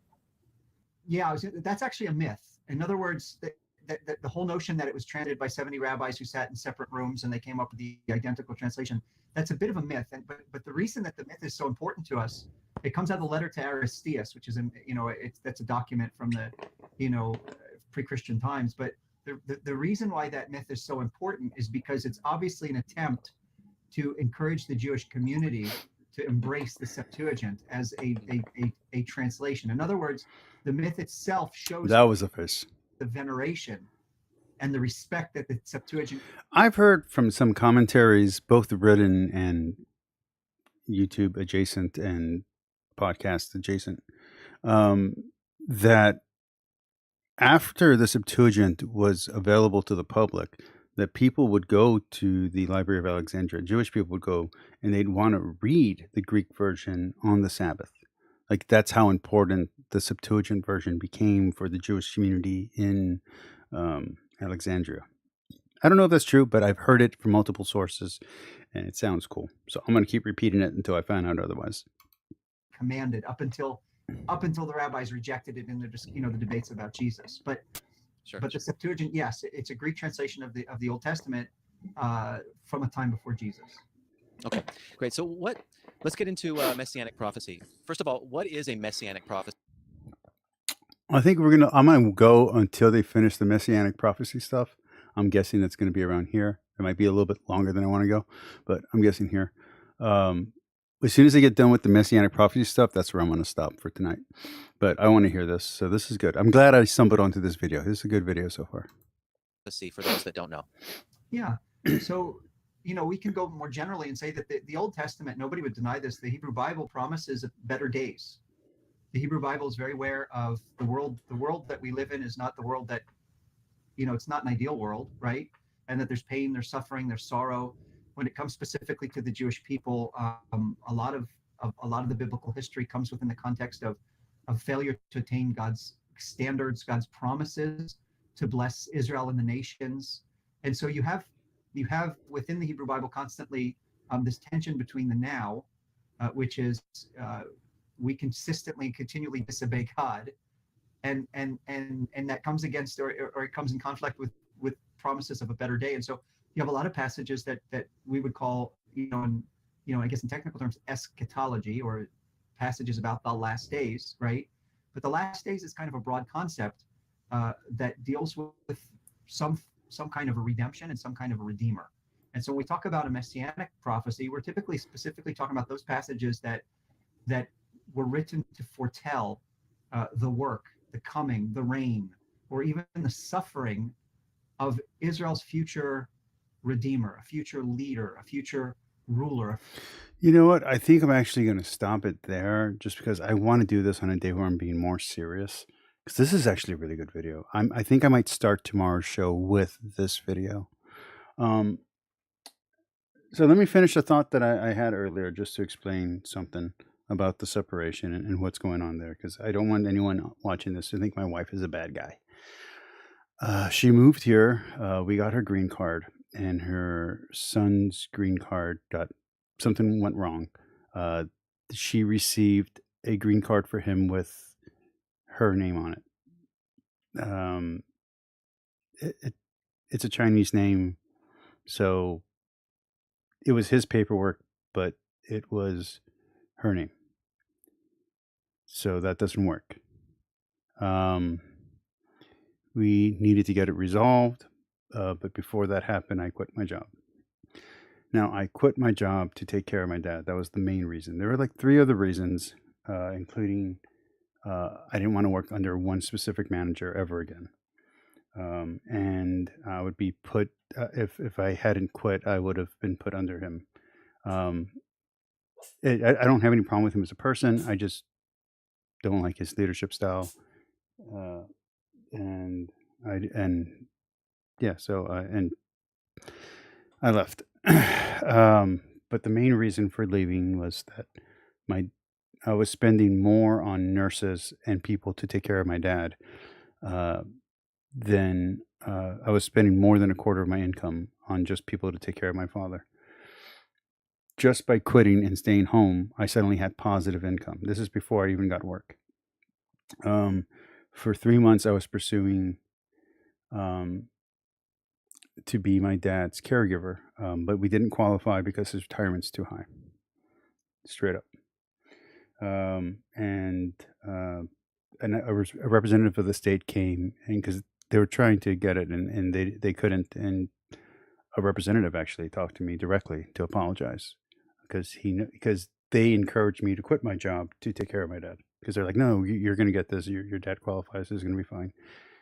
actually a myth. In other words, the whole notion that it was translated by 70 rabbis who sat in separate rooms and they came up with the identical translation, that's a bit of a myth. But the reason that the myth is so important to us, it comes out of the letter to Aristeas, which is that's a document from the pre-Christian times. But the reason why that myth is so important is because it's obviously an attempt to encourage the Jewish community to embrace the Septuagint as a translation. In other words, the myth itself shows That was a fish. the veneration and the respect that the Septuagint. I've heard from some commentaries, both written and YouTube adjacent and podcast adjacent, that after the Septuagint was available to the public, that people would go to the Library of Alexandria, Jewish people would go, and they'd want to read the Greek version on the Sabbath. Like, that's how important the Septuagint version became for the Jewish community in Alexandria. I don't know if that's true, but I've heard it from multiple sources, and it sounds cool. So I'm going to keep repeating it until I find out otherwise. Commanded up until the rabbis rejected it in the the debates about Jesus. But the Septuagint, yes, it's a Greek translation of the Old Testament from a time before Jesus. Okay, great. So let's get into messianic prophecy. First of all, what is a messianic prophecy? I think I'm going to go until they finish the messianic prophecy stuff. I'm guessing that's going to be around here. It might be a little bit longer than I want to go, but I'm guessing here. As soon as I get done with the messianic prophecy stuff, that's where I'm going to stop for tonight. But I want to hear this, so this is good. I'm glad I stumbled onto this video. This is a good video so far. Let's see, for those that don't know. Yeah. So, we can go more generally and say that the Old Testament, nobody would deny this, the Hebrew Bible promises better days. The Hebrew Bible is very aware of the world. The world that we live in is not the world that, it's not an ideal world, right? And that there's pain, there's suffering, there's sorrow. When it comes specifically to the Jewish people, a lot of the biblical history comes within the context of failure to attain God's standards, God's promises to bless Israel and the nations. And so you have within the Hebrew Bible constantly this tension between the now, which is we consistently and continually disobey God, and that comes against or it comes in conflict with promises of a better day. And so you have a lot of passages that we would call, I guess in technical terms, eschatology, or passages about the last days, right? But the last days is kind of a broad concept that deals with some kind of a redemption and some kind of a redeemer. And so when we talk about a messianic prophecy, we're typically specifically talking about those passages that were written to foretell the work, the coming, the reign, or even the suffering of Israel's future redeemer, a future leader, a future ruler. You know what? I think I'm actually going to stop it there, just because I want to do this on a day where I'm being more serious. Because this is actually a really good video. I think I might start tomorrow's show with this video. So let me finish the thought that I had earlier, just to explain something about the separation and what's going on there, because I don't want anyone watching this to think my wife is a bad guy. She moved here. We got her green card, and her son's green card something went wrong. She received a green card for him with her name on it. It's a Chinese name, so it was his paperwork, but it was her name. So that doesn't work. We needed to get it resolved, but before that happened, I quit my job. Now, I quit my job to take care of my dad. That was the main reason. There were like 3 other reasons, including I didn't want to work under one specific manager ever again. And I would be put, if I hadn't quit, I would have been put under him. I don't have any problem with him as a person. I just don't like his leadership style. And I left. But the main reason for leaving was that I was spending more on nurses and people to take care of my dad than I was spending more than a quarter of my income on just people to take care of my father. Just by quitting and staying home, I suddenly had positive income. This is before I even got work. For 3 months, I was pursuing to be my dad's caregiver, but we didn't qualify because his retirement's too high. Straight up. And a representative of the state came, and because they were trying to get it, and they couldn't. And a representative actually talked to me directly to apologize because they encouraged me to quit my job to take care of my dad, because they're like, no, you're going to get this. Your dad qualifies. It's going to be fine.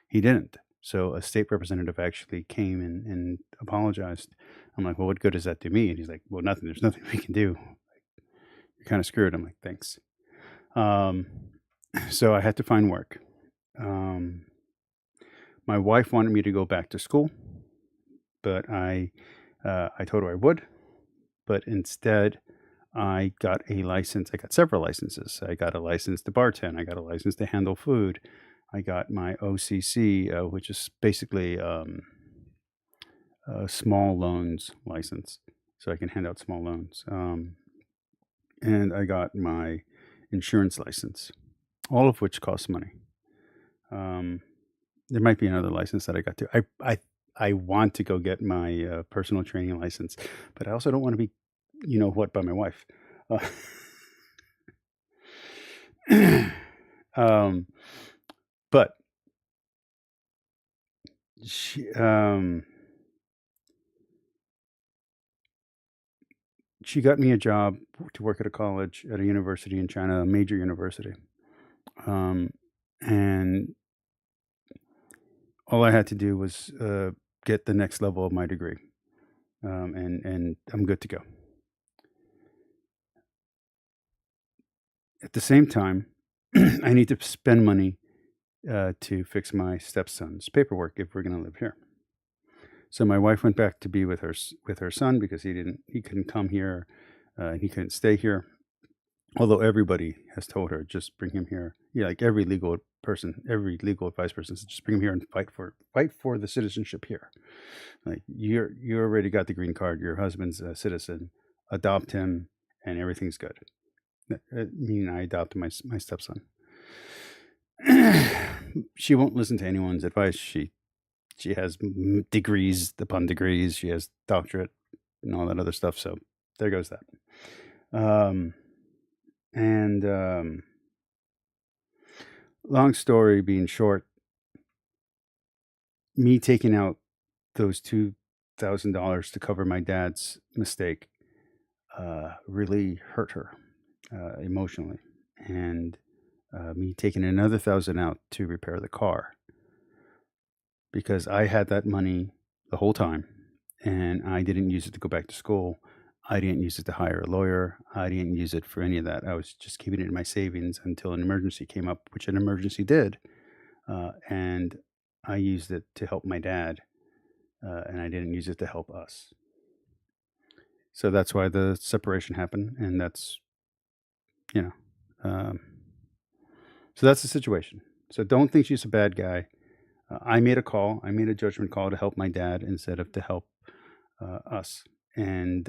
He didn't. So a state representative actually came and apologized. I'm like, well, what good does that do me? And he's like, well, nothing. There's nothing we can do. You're kind of screwed. I'm like, thanks. So I had to find work. My wife wanted me to go back to school, but I told her I would. But instead, I got a license. I got several licenses. I got a license to bartend. I got a license to handle food. I got my OCC, which is basically a small loans license, so I can hand out small loans. And I got my insurance license, all of which costs money. There might be another license that I got to. I want to go get my personal training license, but I also don't want to be, by my wife. But she got me a job to work at a college, at a university in China, a major university. And all I had to do was get the next level of my degree. And I'm good to go. At the same time, I need to spend money to fix my stepson's paperwork if we're going to live here. So my wife went back to be with her son because he couldn't come here, he couldn't stay here. Although everybody has told her, just bring him here. Yeah, like every legal advice person says, just bring him here and fight for the citizenship here. Like you already got the green card. Your husband's a citizen. Adopt him, and everything's good. I adopted my stepson. She won't listen to anyone's advice. She has degrees upon degrees. She has doctorate and all that other stuff. So there goes that. Long story being short, me taking out those $2,000 to cover my dad's mistake really hurt her emotionally, and me taking another $1,000 out to repair the car, because I had that money the whole time and I didn't use it to go back to school. I didn't use it to hire a lawyer. I didn't use it for any of that. I was just keeping it in my savings until an emergency came up, which an emergency did. And I used it to help my dad, and I didn't use it to help us. So that's why the separation happened, and that's, so that's the situation. So don't think she's a bad guy. I made a call. I made a judgment call to help my dad instead of to help us. And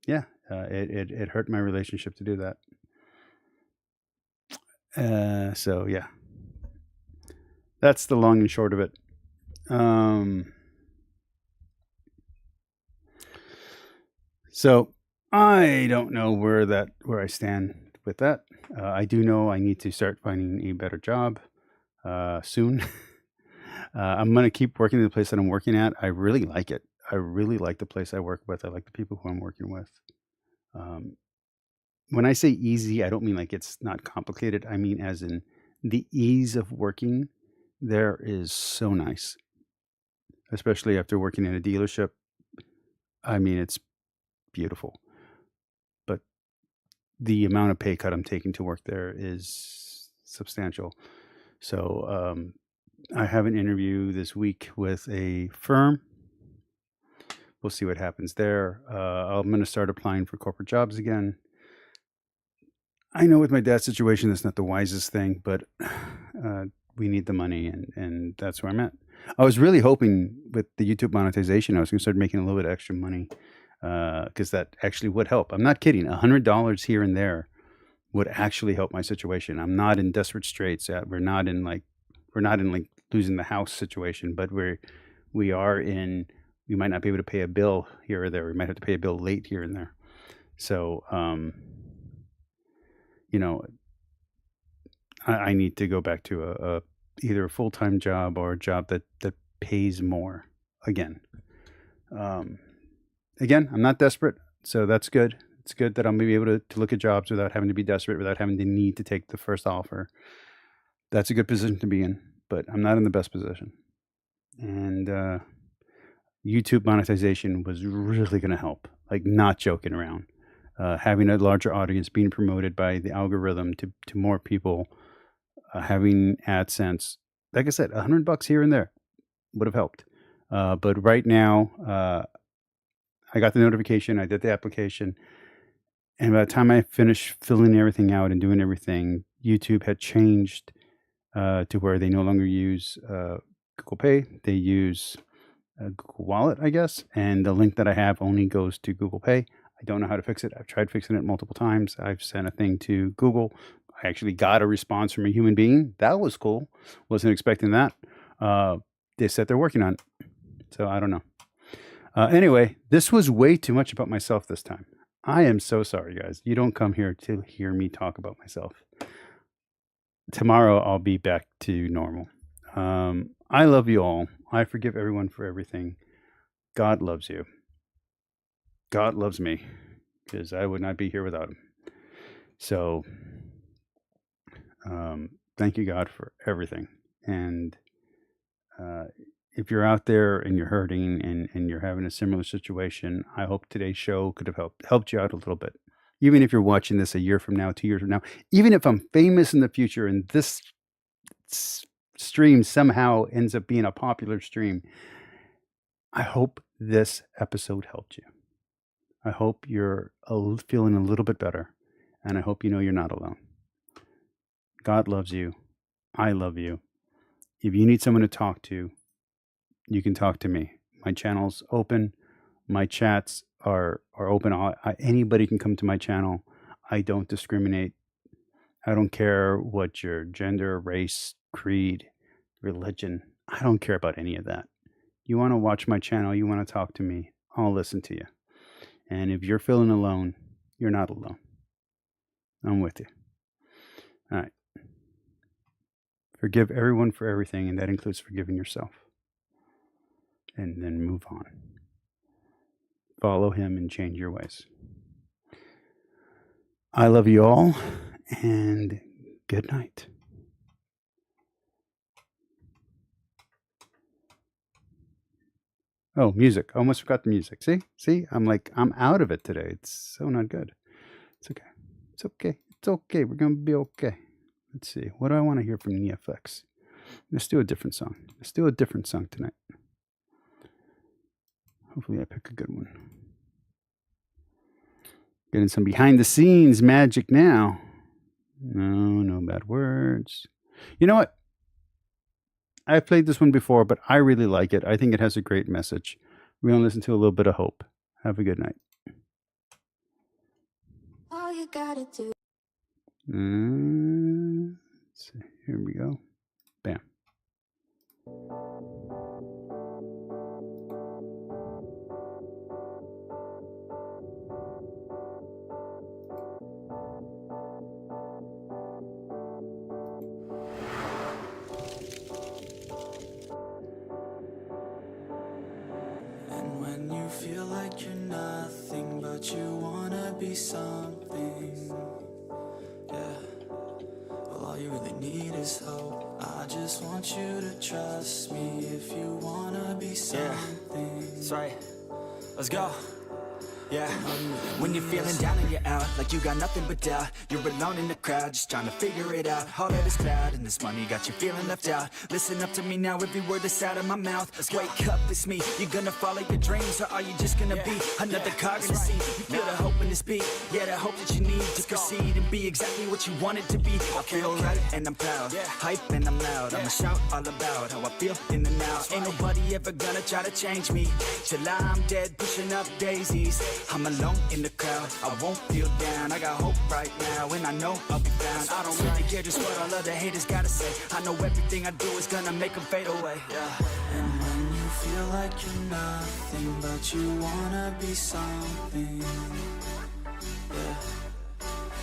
it hurt my relationship to do that. So yeah, that's the long and short of it. So I don't know where I stand with that. I do know I need to start finding a better job soon. I'm going to keep working at the place that I'm working at. I really like it. I really like the place I work with. I like the people who I'm working with. When I say easy, I don't mean like it's not complicated. I mean as in the ease of working there is so nice, especially after working in a dealership. I mean, it's beautiful. But the amount of pay cut I'm taking to work there is substantial. So I have an interview this week with a firm. We'll see what happens there. I'm going to start applying for corporate jobs again. I know with my dad's situation, that's not the wisest thing, but we need the money, and that's where I'm at. I was really hoping with the YouTube monetization, I was going to start making a little bit of extra money because that actually would help. I'm not kidding. $100 here and there would actually help my situation. I'm not in desperate straits. We're not in like losing the house situation, but we might not be able to pay a bill here or there. We might have to pay a bill late here and there. So, I need to go back to a either a full-time job or a job that pays more. Again, I'm not desperate, so that's good. It's good that I'm going to be able to look at jobs without having to be desperate, without having to need to take the first offer. That's a good position to be in, but I'm not in the best position. And YouTube monetization was really going to help, like not joking around. Having a larger audience, being promoted by the algorithm to more people, having AdSense. Like I said, $100 here and there would have helped. But right now, I got the notification, I did the application, and by the time I finished filling everything out and doing everything, YouTube had changed to where they no longer use Google Pay. They use Google Wallet, I guess, and the link that I have only goes to Google Pay. I don't know how to fix it. I've tried fixing it multiple times. I've sent a thing to Google. I actually got a response from a human being. That was cool. Wasn't expecting that. They said they're working on it. So I don't know. Anyway, this was way too much about myself this time. I am so sorry, guys. You don't come here to hear me talk about myself. Tomorrow, I'll be back to normal. I love you all. I forgive everyone for everything. God loves you. God loves me, because I would not be here without him. So, thank you, God, for everything. And if you're out there and you're hurting and you're having a similar situation, I hope today's show could have helped you out a little bit. Even if you're watching this a year from now, 2 years from now, even if I'm famous in the future and this stream somehow ends up being a popular stream, I hope this episode helped you. I hope you're feeling a little bit better, and I hope you know you're not alone. God loves you. I love you. If you need someone to talk to, you can talk to me. My channel's open. My chats are open. Anybody can come to my channel. I don't discriminate. I don't care what your gender, race, creed, religion. I don't care about any of that. You want to watch my channel, you want to talk to me, I'll listen to you. And if you're feeling alone, you're not alone. I'm with you. All right. Forgive everyone for everything, and that includes forgiving yourself. And then move on. Follow him and change your ways. I love you all, and good night. Oh, music. I almost forgot the music. See? I'm out of it today. It's so not good. It's okay. It's okay. It's okay. We're going to be okay. Let's see. What do I want to hear from NeFX? Let's do a different song. Let's do a different song tonight. Hopefully I pick a good one. Getting some behind the scenes magic now. No bad words. You know what? I've played this one before, but I really like it. I think it has a great message. We're going to listen to a little bit of hope. Have a good night. All you gotta do. Let's see. Here we go. Bam. When you feel like you're nothing, but you wanna be something, yeah. Well, all you really need is hope. I just want you to trust me if you wanna be something. Yeah, that's right. Let's go. Yeah, when you're feeling down and you're out, like you got nothing but doubt, you're alone in the crowd, just trying to figure it out. All of this cloud and this money got you feeling left out. Listen up to me now, every word that's out of my mouth. Wake up, it's me. You're gonna follow your dreams, or are you just gonna be another cog in the scene? You feel the hope in this beat, yeah, the hope that you need to proceed and be exactly what you want it to be. I feel right and I'm proud, hype and I'm loud. I'ma shout all about how I feel in the now. Ain't nobody ever gonna try to change me till I'm dead, pushing up daisies. I'm alone in the crowd, I won't feel down. I got hope right now, and I know I'll be found. I don't really care just what all other haters gotta say. I know everything I do is gonna make them fade away, yeah. And when you feel like you're nothing, but you wanna be something, yeah.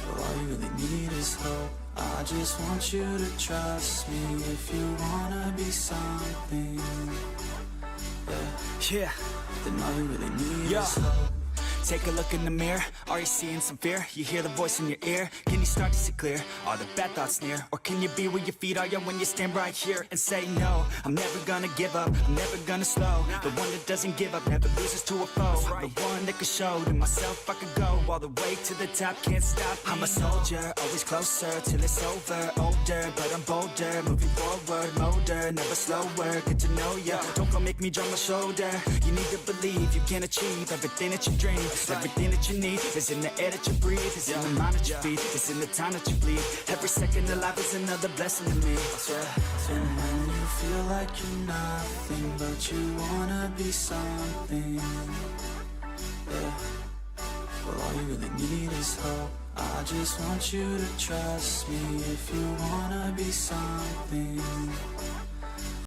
Well, all all you really need is hope. I just want you to trust me if you wanna be something. Yeah, then all you really need is hope. Take a look in the mirror, are you seeing some fear? You hear the voice in your ear, can you start to see clear? Are the bad thoughts near? Or can you be where your feet are, yeah, when you stand right here and say no? I'm never gonna give up, I'm never gonna slow. The one that doesn't give up, never loses to a foe. The one that could show to myself I could go all the way to the top, can't stop me. I'm a soldier, always closer till it's over. Older, but I'm bolder, moving forward, motor, never slower. Get to know ya, don't go make me drop my shoulder. You need to believe you can achieve everything that you dream. Everything that you need is in the air that you breathe. It's in the mind that you feed. It's in the time that you bleed. Every second of life is another blessing to me. And when you feel like you're nothing, but you wanna be something, well, all you really need is hope. I just want you to trust me if you wanna be something.